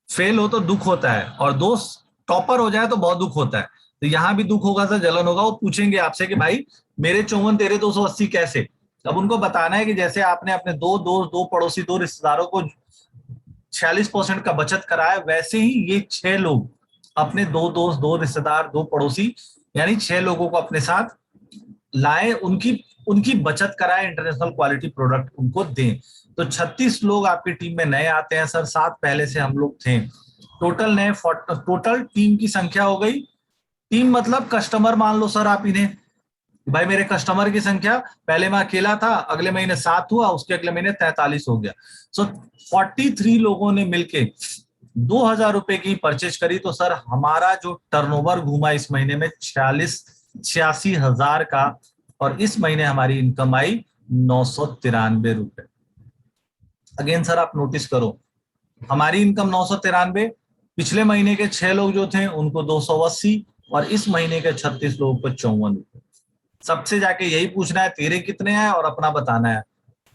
फेल हो तो दुख होता है, और दोस्त टॉपर हो जाए तो बहुत दुख होता है। तो यहाँ भी दुख होगा सर, जलन होगा। वो पूछेंगे आपसे कि भाई मेरे 54 तेरे 280 कैसे? अब उनको बताना है कि जैसे आपने अपने दो दोस्त, दो पड़ोसी, दो रिश्तेदारों को 46% का बचत कराया, वैसे ही ये 6 लोग अपने दो दोस्त, दो रिश्तेदार, दो पड़ोसी, यानी 6 लोगों को अपने साथ लाए, उनकी उनकी बचत कराए, इंटरनेशनल क्वालिटी प्रोडक्ट उनको दें। तो 36 लोग आपकी टीम में नए आते हैं सर, 7 पहले से हम लोग थे। टोटल टीम की संख्या हो गई, टीम मतलब कस्टमर मान लो सर आप इन्हें, भाई मेरे कस्टमर की संख्या, पहले मैं अकेला था, अगले महीने 7 हुआ, उसके अगले महीने 43 हो गया। सो 43 लोगों ने मिलके 2,000 रुपए की परचेज करी। तो सर हमारा जो टर्नओवर घूमा इस महीने में 46-86 हजार का, और इस महीने हमारी इनकम आई 993 रुपए। अगेन सर आप नोटिस करो, हमारी इनकम 993, पिछले महीने के 6 लोग जो थे उनको 280, और इस महीने के 36 लोगों को 54 रुपए। सबसे जाके यही पूछना है तेरे कितने आए, और अपना बताना है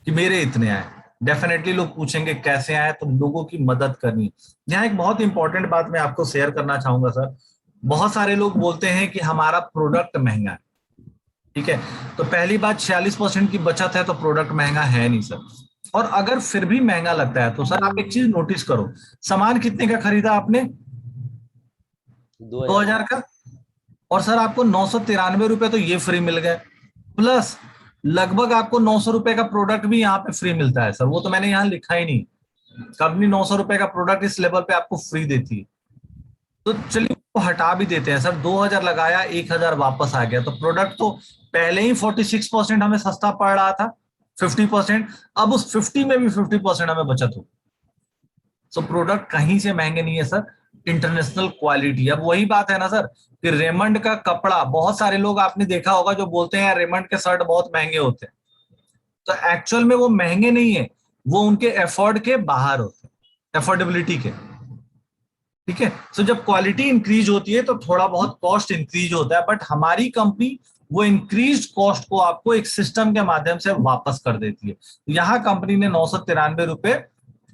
कि मेरे इतने आए। डेफिनेटली लोग पूछेंगे कैसे आए, तो लोगों की मदद करनी। यहाँ एक बहुत इंपॉर्टेंट बात मैं आपको शेयर करना चाहूंगा सर। बहुत सारे लोग बोलते हैं कि हमारा प्रोडक्ट महंगा है। ठीक है, तो पहली बात, 46% की बचत है तो प्रोडक्ट महंगा है नहीं सर। और अगर फिर भी महंगा लगता है तो सर आप एक चीज नोटिस करो, सामान कितने का खरीदा आपने? 2000 का। 2,000 का। और सर आपको 993 रुपए तो ये फ्री मिल गए, प्लस लगभग आपको 900 रुपए का प्रोडक्ट भी यहाँ पे फ्री मिलता है सर। वो तो मैंने यहाँ लिखा ही नहीं, कंपनी 900 रुपए का प्रोडक्ट इस लेवल पे आपको फ्री देती है। तो चलिए वो हटा भी देते हैं सर, 2,000 लगाया, 1,000 वापस आ गया, तो प्रोडक्ट तो पहले ही 46% हमें सस्ता पड़ रहा था, 50%। अब उस 50 में भी 50% हमें बचत हो। सो प्रोडक्ट कहीं से महंगे नहीं है सर, इंटरनेशनल क्वालिटी। अब वही बात है ना सर, कि रेमंड का कपड़ा, बहुत सारे लोग आपने देखा होगा जो बोलते हैं यार रेमंड के शर्ट बहुत महंगे होते हैं, तो एक्चुअल में वो महंगे नहीं है, वो उनके एफोर्ड के बाहर होते हैं, एफोर्डेबिलिटी के। ठीक है, सो जब क्वालिटी इंक्रीज होती है तो थोड़ा बहुत कॉस्ट इंक्रीज होता है, बट हमारी कंपनी वो इंक्रीज कॉस्ट को आपको एक सिस्टम के माध्यम से वापस कर देती है। यहाँ कंपनी ने 993 रुपए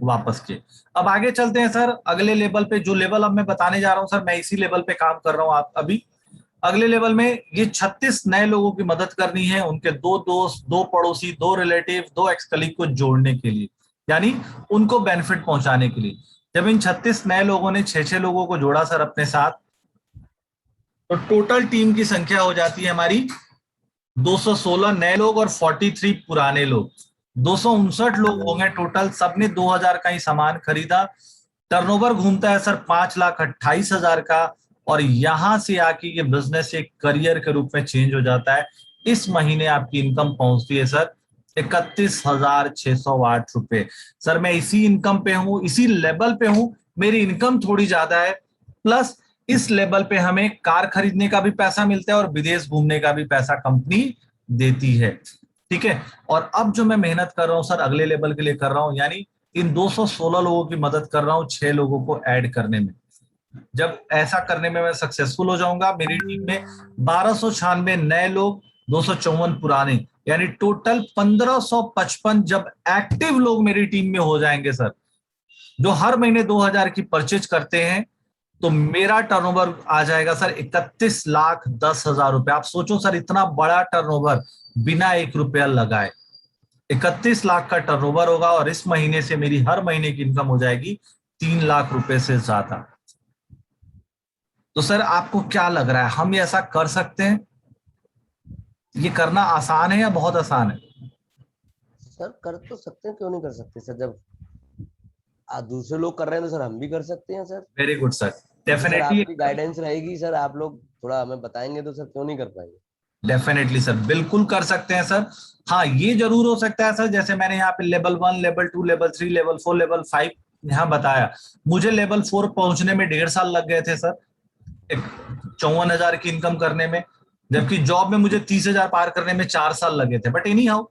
वापस किए। अब आगे चलते हैं सर अगले लेवल पे, जो लेवल अब मैं बताने जा रहा हूं सर, मैं इसी लेवल पे काम कर रहा हूं। आप अभी अगले लेवल में ये 36 नए लोगों की मदद करनी है, उनके दो दोस्त, दो पड़ोसी, दो रिलेटिव, दो एक्स कलीग को जोड़ने के लिए, यानी उनको बेनिफिट पहुंचाने के लिए। जब इन 36 नए लोगों ने 6-6 लोगों को जोड़ा सर अपने साथ, तो टोटल टीम की संख्या हो जाती है हमारी 216 नए लोग और 43 पुराने लोग, 259 लोग हो गए टोटल। सबने 2,000 का ही सामान खरीदा। टर्नओवर घूमता है सर 5,28,000 का, और यहां से आके ये बिजनेस एक करियर के रूप में चेंज हो जाता है। इस महीने आपकी इनकम पहुंचती है सर 31,608 रुपए। सर मैं इसी इनकम पे हूं, इसी लेवल पे हूं, मेरी इनकम थोड़ी ज्यादा है, प्लस इस लेवल पे हमें कार खरीदने का भी पैसा मिलता है और विदेश घूमने का भी पैसा कंपनी देती है। ठीक है, और अब जो मैं मेहनत कर रहा हूं सर अगले लेवल के लिए कर रहा हूं, यानी इन 216 लोगों की मदद कर रहा हूं 6 लोगों को ऐड करने में। जब ऐसा करने में मैं सक्सेसफुल हो जाऊंगा, मेरी टीम में 1,296 नए लोग, 254 पुराने, यानी टोटल 1,555 जब एक्टिव लोग मेरी टीम में हो जाएंगे सर, जो हर महीने 2,000 की परचेज करते हैं, तो मेरा टर्नओवर आ जाएगा सर 31,10,000 रुपए। आप सोचो सर, इतना बड़ा टर्नओवर बिना 1 रुपया लगाए, 31 लाख का टर्नओवर होगा, और इस महीने से मेरी हर महीने की इनकम हो जाएगी 3 लाख रुपए से ज्यादा। तो सर आपको क्या लग रहा है, हम ये ऐसा कर सकते हैं? ये करना आसान है या बहुत आसान है? सर कर तो सकते हैं, क्यों नहीं कर सकते सर? जब दूसरे लोग कर रहे हैं तो सर हम भी कर सकते हैं सर। Very good sir. क्योंकि सर डेफिनेटली। आपकी गाइडेंस रहेगी सर, आप लोग थोड़ा हमें बताएंगे तो सर क्यों नहीं कर पाएंगे। डेफिनेटली सर, बिल्कुल कर सकते हैं सर। हाँ, ये जरूर हो सकता है सर, जैसे मैंने यहाँ पे level 1, level 2, level 3, level 4, level 5 यहाँ बताया। मुझे लेवल 4 पहुंचने में 1.5 साल लग गए थे सर, एक 54,000 की इनकम करने में, जबकि जॉब में मुझे 30,000 पार करने में 4 साल लगे थे। बट एनी हाउ,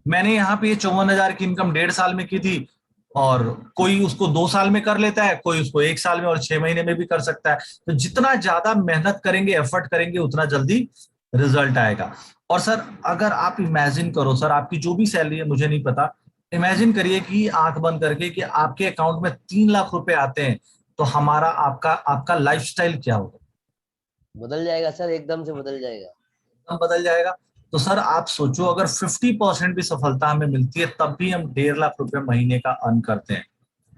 मैंने यहाँ पे ये 54,000 की इनकम 1.5 साल में की थी। और कोई उसको 2 साल में कर लेता है, कोई उसको 1 साल में और 6 महीने में भी कर सकता है। तो जितना ज्यादा मेहनत करेंगे, एफर्ट करेंगे, उतना जल्दी रिजल्ट आएगा। और सर, अगर आप इमेजिन करो सर, आपकी जो भी सैलरी है मुझे नहीं पता, इमेजिन करिए कि आंख बंद करके कि आपके अकाउंट में 3 लाख रुपए आते हैं, तो हमारा आपका आपका लाइफस्टाइल क्या होगा? बदल जाएगा सर, एकदम से बदल जाएगा। एकदम बदल जाएगा। तो सर आप सोचो, अगर 50% भी सफलता हमें मिलती है, तब भी हम 1.5 लाख रुपए महीने का अर्न करते हैं,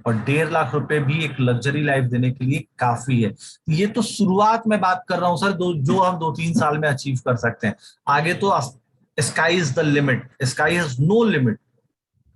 और 1.5 लाख रुपए भी एक लग्जरी लाइफ देने के लिए काफी है। ये तो शुरुआत में बात कर रहा हूं सर, जो हम 2-3 साल में अचीव कर सकते हैं। आगे तो sky is the limit, sky has no limit.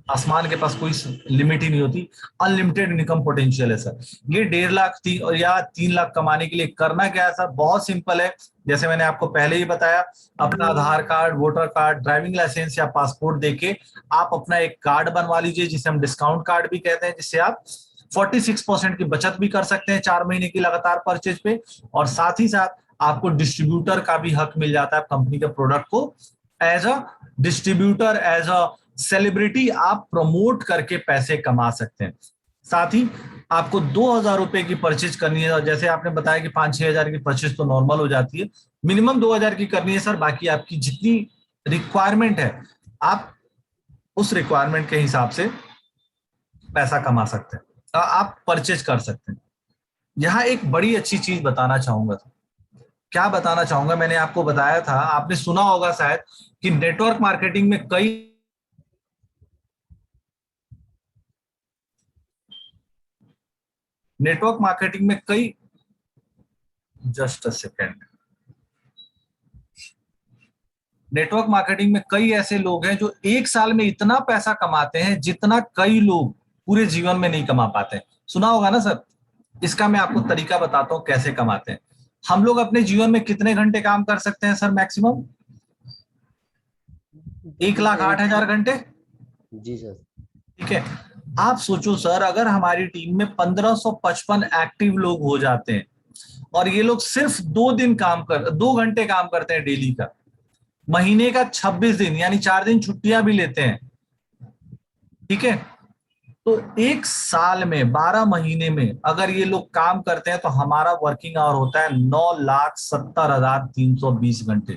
आसमान के पास कोई लिमिट ही नहीं होती, अनलिमिटेड इनकम पोटेंशियल है सर। ये 1.5 लाख और या 3 लाख कमाने के लिए करना क्या है सर? बहुत सिंपल है। जैसे मैंने आपको पहले ही बताया, अपना Aadhaar card, voter card, driving licence या पासपोर्ट देके आप अपना एक कार्ड बनवा लीजिए, जिसे हम डिस्काउंट कार्ड भी कहते हैं, जिससे आप 46% की बचत भी कर सकते हैं 4 महीने की लगातार परचेज पे। और साथ ही साथ आपको डिस्ट्रीब्यूटर का भी हक मिल जाता है कंपनी के प्रोडक्ट को as a distributor, as a celebrity आप प्रमोट करके पैसे कमा सकते हैं। साथ ही आपको 2,000 रुपए की परचेज करनी है, और जैसे आपने बताया कि 5-6 हजार की परचेज तो नॉर्मल हो जाती है, मिनिमम 2,000 की करनी है सर। बाकी आपकी जितनी रिक्वायरमेंट है, आप उस रिक्वायरमेंट के हिसाब से पैसा कमा सकते हैं, आप परचेज कर सकते हैं। यहाँ एक बड़ी अच्छी चीज बताना चाहूंगा। क्या बताना चाहूंगा, मैंने आपको बताया था, आपने सुना होगा शायद कि नेटवर्क मार्केटिंग में कई just a second network marketing में कई ऐसे लोग हैं जो 1 साल में इतना पैसा कमाते हैं जितना कई लोग पूरे जीवन में नहीं कमा पाते। सुना होगा ना सर? इसका मैं आपको तरीका बताता हूँ कैसे कमाते हैं। हम लोग अपने जीवन में कितने घंटे काम कर सकते हैं सर मैक्सिमम? 1,08,000 घंटे। जी सर। ठीक है। आप सोचो सर, अगर हमारी टीम में 1555 एक्टिव लोग हो जाते हैं, और ये लोग सिर्फ 2 घंटे काम करते हैं डेली का, महीने का 26 दिन यानी 4 दिन छुट्टियां भी लेते हैं, ठीक है, तो 1 साल में 12 महीने में अगर ये लोग काम करते हैं, तो हमारा वर्किंग आवर होता है 9,70,320 घंटे।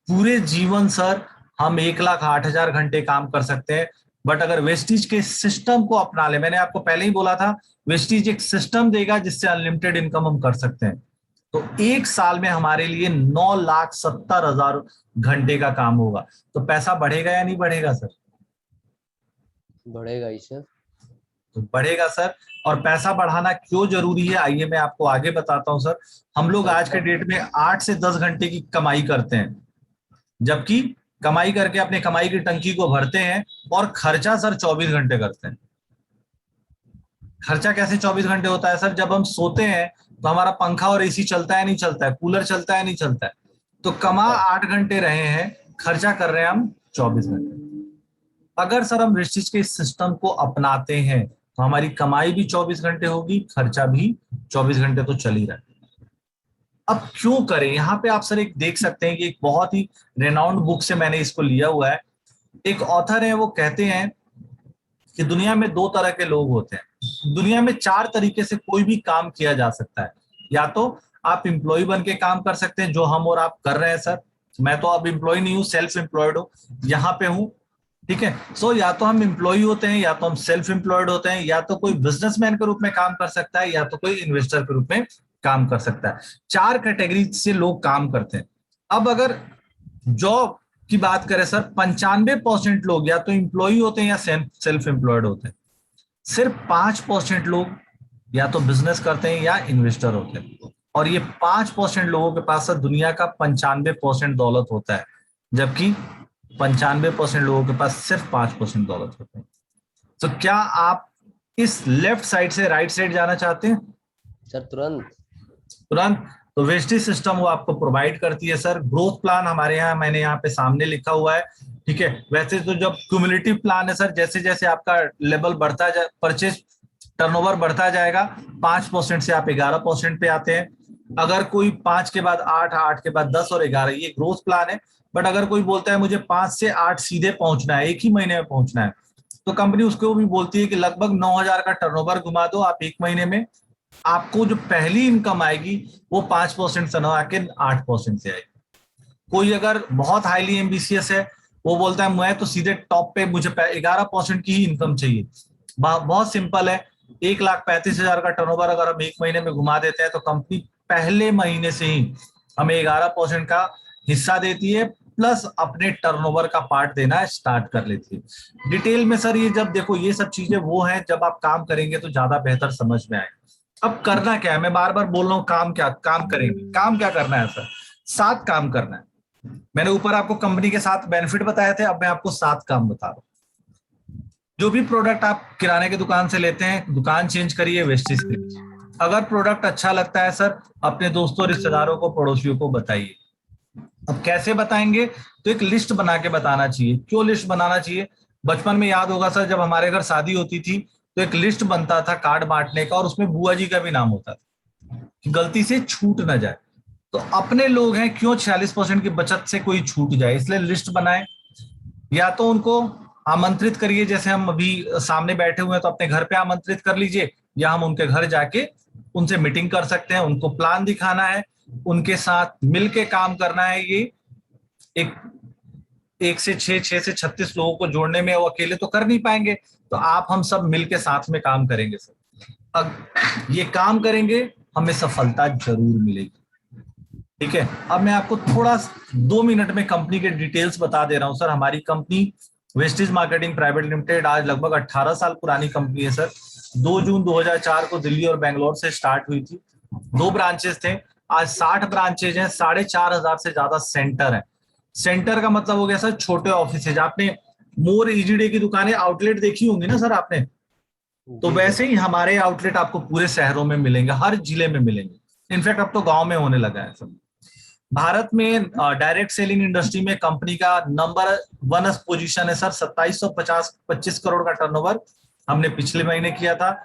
पूरे जीवन सर हम 1,08,000 घंटे काम कर सकते हैं। बट अगर वेस्टीज के सिस्टम को अपना ले, मैंने आपको पहले ही बोला था, वेस्टीज एक सिस्टम देगा जिससे अनलिमिटेड इनकम हम कर सकते हैं, तो 1 साल में हमारे लिए 9,70,000 घंटे का काम होगा। तो पैसा बढ़ेगा या नहीं बढ़ेगा सर? बढ़ेगा ही सर। तो बढ़ेगा सर। और पैसा बढ़ाना क्यों जरूरी है, आइए मैं आपको आगे बताता हूं सर। हम लोग आज के डेट में 8 से 10 घंटे की कमाई करते हैं, जबकि कमाई करके अपने कमाई की टंकी को भरते हैं, और खर्चा सर 24 घंटे करते हैं। खर्चा कैसे 24 घंटे होता है सर? जब हम सोते हैं तो हमारा पंखा और एसी चलता है नहीं चलता है, कूलर चलता है नहीं चलता है, तो कमा 8 घंटे रहे हैं, खर्चा कर रहे हैं हम 24 घंटे। अगर सर हम रिस्टिच के इस सिस्टम को अपनाते हैं, तो हमारी कमाई भी 24 घंटे होगी, खर्चा भी 24 घंटे तो चल ही रहा है। अब क्यों करें? यहाँ पे आप सर एक देख सकते हैं कि एक बहुत ही रेनाउंड बुक से मैंने इसको लिया हुआ है। एक ऑथर है, वो कहते हैं कि दुनिया में 2 तरह के लोग होते हैं, दुनिया में 4 तरीके से कोई भी काम किया जा सकता है। या तो आप एम्प्लॉय बन के काम कर सकते हैं, जो हम और आप कर रहे हैं सर। मैं तो अब एम्प्लॉय नहीं हूँ, सेल्फ एम्प्लॉयड हूँ, यहाँ पे हूँ, ठीक है। सो या तो हम एम्प्लॉय होते हैं, या तो हम सेल्फ एम्प्लॉयड होते हैं, या तो कोई बिजनेसमैन के रूप में काम कर सकता है, या तो कोई इन्वेस्टर के रूप में काम कर सकता है। 4 कैटेगरी से लोग काम करते हैं। अब अगर जॉब की बात करें सर, 95% लोग या तो एम्प्लॉय होते हैं या सेल्फ एम्प्लॉयड होते हैं। सिर्फ 5% लोग या तो बिजनेस करते हैं या इन्वेस्टर होते हैं। और ये 5% लोगों के पास दुनिया का 95% दौलत होता है, जबकि 95% लोगों के पास सिर्फ 5% दौलत होता है। तो क्या आप इस लेफ्ट साइड से राइट साइड जाना चाहते हैं? सर तुरंत। तुरंत। तो वेस्टेज सिस्टम वो आपको प्रोवाइड करती है सर। ग्रोथ प्लान हमारे यहाँ, मैंने यहाँ पे सामने लिखा हुआ है, ठीक है। वैसे तो जब क्यूमुलेटिव प्लान है सर, जैसे जैसे आपका लेवल बढ़ता जाए, परचेज टर्नओवर बढ़ता जाएगा, 5% से आप 11% पे आते हैं। अगर कोई 5 के बाद 8, 8 के बाद 10 और 11, ये ग्रोथ प्लान है। बट अगर कोई बोलता है मुझे 5 से 8 सीधे पहुंचना है, एक ही महीने में पहुंचना है, तो कंपनी उसको भी बोलती है कि लगभग 9,000 का टर्नओवर घुमा दो आप एक महीने में। आपको जो पहली इनकम आएगी वो 5% से ना आके 8% से आएगी। कोई अगर बहुत हाईली एम्बिशियस है, वो बोलता है मैं तो सीधे टॉप पे, मुझे 11% की ही इनकम चाहिए। बहुत सिंपल है, 1,35,000 का टर्नओवर अगर हम एक महीने में घुमा देते हैं, तो कंपनी पहले महीने से ही हमें 11% का हिस्सा देती है, प्लस अपने टर्नओवर का पार्ट देना स्टार्ट कर लेती है। डिटेल में सर ये जब देखो, ये सब चीजें वो हैं, जब आप काम करेंगे तो ज्यादा बेहतर समझ में आएगा। अब करना क्या है, मैं बार बार बोल रहा हूँ, काम करेंगे, काम क्या करना है सर? 7 काम करना है। मैंने ऊपर आपको कंपनी के 7 बेनिफिट बताए थे, अब मैं आपको 7 काम बता रहा हूँ। जो भी प्रोडक्ट आप किराने की दुकान से लेते हैं, दुकान चेंज करिए, वेस्टेज करिए। अगर प्रोडक्ट अच्छा लगता है सर, अपने दोस्तों, रिश्तेदारों को, पड़ोसियों को बताइए। अब कैसे बताएंगे? तो एक लिस्ट बना के बताना चाहिए। क्यों लिस्ट बनाना चाहिए? बचपन में याद होगा सर, जब हमारे घर शादी होती थी तो एक लिस्ट बनता था कार्ड बांटने का, और उसमें बुआ जी का भी नाम होता था कि गलती से छूट ना जाए। तो अपने लोग हैं, क्यों 46% की बचत से कोई छूट जाए, इसलिए लिस्ट बनाए। या तो उनको आमंत्रित करिए, जैसे हम अभी सामने बैठे हुए हैं तो अपने घर पे आमंत्रित कर लीजिए, या हम उनके घर जाके उनसे मीटिंग कर सकते हैं। उनको प्लान दिखाना है, उनके साथ मिलके काम करना है। ये एक 1 से 6, 6 से 36 लोगों को जोड़ने में, वो अकेले तो कर नहीं पाएंगे, तो आप हम सब मिलके साथ में काम करेंगे सर। अब ये काम करेंगे, हमें सफलता जरूर मिलेगी, ठीक है। अब मैं आपको थोड़ा 2 मिनट में कंपनी के डिटेल्स बता दे रहा हूं सर। हमारी company wastage marketing private limited आज लगभग 18 साल पुरानी कंपनी है सर। 2 जून 2004 को दिल्ली और बेंगलोर से स्टार्ट हुई थी। 2 ब्रांचेस थे, आज 60 ब्रांचेज हैं, 4,500 से ज्यादा सेंटर है। सेंटर का मतलब हो गया सर छोटे ऑफिस। आपने मोर इजी डे की दुकानें, आउटलेट देखी होंगी ना सर आपने, तो वैसे ही हमारे आउटलेट आपको पूरे शहरों में मिलेंगे, हर जिले में मिलेंगे। इनफैक्ट अब तो गांव में होने लगा है सब। भारत में डायरेक्ट सेलिंग इंडस्ट्री में कंपनी का नंबर 1 पोजीशन है सर। 2725 करोड़ का टर्नओवर हमने पिछले महीने किया था।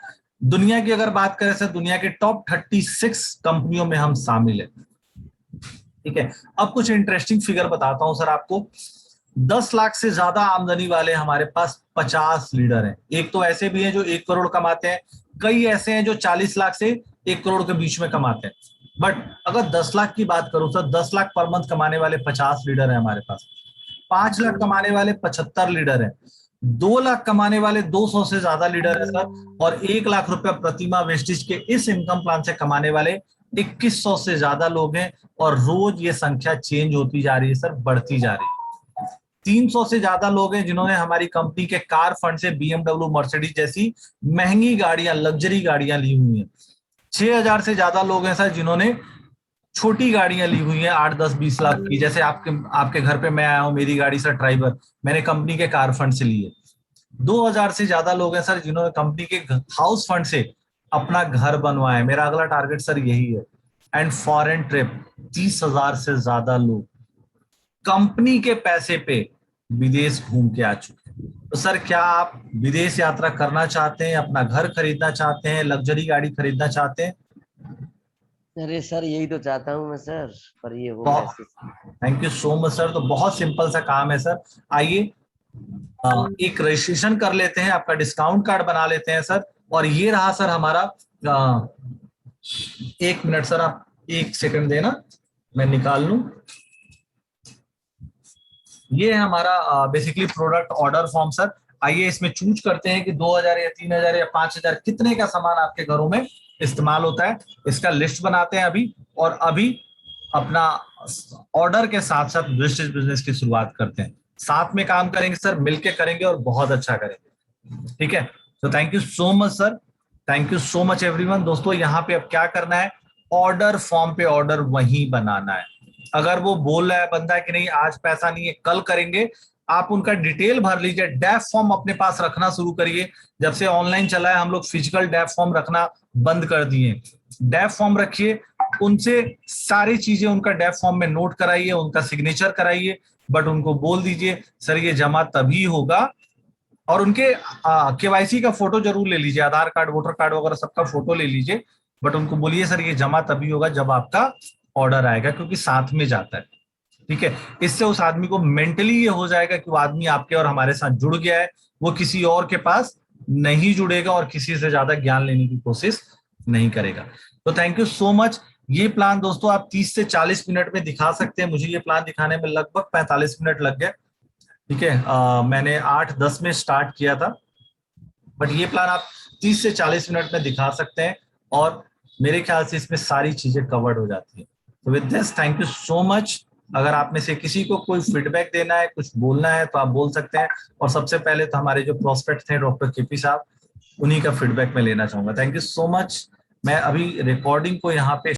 दुनिया की अगर बात करें सर, दुनिया के टॉप 36 कंपनियों में हम शामिल है, ठीक है। अब कुछ इंटरेस्टिंग फिगर बताता हूं सर आपको। 10 लाख से ज्यादा आमदनी वाले हमारे पास 50 लीडर हैं। एक तो ऐसे भी हैं जो 1 करोड़ कमाते हैं, कई ऐसे हैं जो 40 लाख से 1 करोड़ के बीच में कमाते हैं। बट अगर 10 लाख की बात करूं सर, 10 लाख पर मंथ कमाने वाले 50 लीडर हैं हमारे पास। 5 लाख कमाने वाले 75 लीडर हैं। 2 लाख कमाने वाले 200 से ज्यादा लीडर है सर। और 1 लाख रुपया प्रतिमा वेस्टेज के इस इनकम प्लान से कमाने वाले 2100 से ज्यादा लोग हैं। और रोज ये संख्या चेंज होती जा रही है सर, बढ़ती जा रही है। 300 से ज्यादा लोग हैं जिन्होंने हमारी कंपनी के कार फंड से BMW, मर्सिडीज जैसी महंगी गाड़ियां, लग्जरी गाड़ियां ली हुई हैं। 6,000 से ज्यादा लोग हैं सर जिन्होंने छोटी गाड़ियां ली हुई हैं, 8, 10, 20 लाख की। जैसे आपके घर पे मैं आया हूं, मेरी गाड़ी सर ट्राइबर मैंने कंपनी के कार फंड से ली है। 2,000 से ज्यादा लोग हैं सर जिन्होंने कंपनी के हाउस फंड से अपना घर बनवाया है। मेरा अगला टारगेट सर यही है। एंड फॉरेन ट्रिप, 30,000 से ज्यादा लोग कंपनी के पैसे पे विदेश घूम के आ चुके हैं। तो सर क्या आप विदेश यात्रा करना चाहते हैं, अपना घर खरीदना चाहते हैं, लग्जरी गाड़ी खरीदना चाहते हैं? अरे सर यही तो चाहता हूँ मैं सर, पर ये हो बहुत कैसे? Thank you so much sir. तो बहुत सिंपल सा काम है सर। आइए एक रजिस्ट्रेशन कर लेते हैं, आपका डिस्काउंट कार्ड बना लेते हैं सर। और ये रहा सर हमारा, 1 मिनट सर, आप 1 सेकंड देना, मैं निकाल लूं। ये है हमारा basically product order form sir. आइए इसमें चूज करते हैं कि 2,000 या 3,000 या 5,000 कितने का सामान आपके घरों में इस्तेमाल होता है। इसका लिस्ट बनाते हैं अभी, और अभी अपना ऑर्डर के साथ साथ वेस्टेज बिजनेस की शुरुआत करते हैं। साथ में काम करेंगे सर, मिलके करेंगे और बहुत अच्छा करेंगे, ठीक है। तो thank you so much sir, thank you so much everyone. दोस्तों यहाँ पे अब क्या करना है, ऑर्डर फॉर्म पे ऑर्डर वहीं बनाना है। अगर वो बोल रहा है बंदा कि नहीं आज पैसा नहीं है कल करेंगे, आप उनका डिटेल भर लीजिए, डैफ फॉर्म अपने पास रखना शुरू करिए। जब से ऑनलाइन चला है हम लोग फिजिकल डैफ फॉर्म रखना बंद कर दिए। डैफ फॉर्म रखिए, उनसे सारी चीजें उनका डैफ फॉर्म में नोट कराइए, उनका सिग्नेचर कराइए, बट उनको बोल दीजिए सर ये जमा तभी होगा, और उनके केवाईसी का फोटो जरूर ले लीजिए, आधार कार्ड वोटर कार्ड वगैरह सबका फोटो ले लीजिए, बट उनको बोलिए सर ये जमा तभी होगा जब आपका ऑर्डर आएगा, क्योंकि साथ में जाता है। ठीक है, इससे उस आदमी को मेंटली ये हो जाएगा कि वो आदमी आपके और हमारे साथ जुड़ गया है, वो किसी और के पास नहीं जुड़ेगा और किसी से ज्यादा ज्ञान लेने की कोशिश नहीं करेगा। तो थैंक यू सो मच। ये प्लान दोस्तों आप 30 से 40 मिनट में दिखा सकते हैं। मुझे ये प्लान दिखाने में लगभग 45 मिनट लग गए। ठीक है, मैंने 8-10 में स्टार्ट किया था, बट ये प्लान आप 30 से 40 मिनट में दिखा सकते हैं, और मेरे ख्याल से इसमें सारी चीजें कवर्ड हो जाती है। तो with this thank you so much. अगर आप में से किसी को कोई फीडबैक देना है, कुछ बोलना है, तो आप बोल सकते हैं। और सबसे पहले तो हमारे जो प्रोस्पेक्ट थे डॉक्टर केपी साहब, उन्हीं का फीडबैक मैं लेना चाहूंगा। Thank you so much. मैं अभी रिकॉर्डिंग को यहाँ पे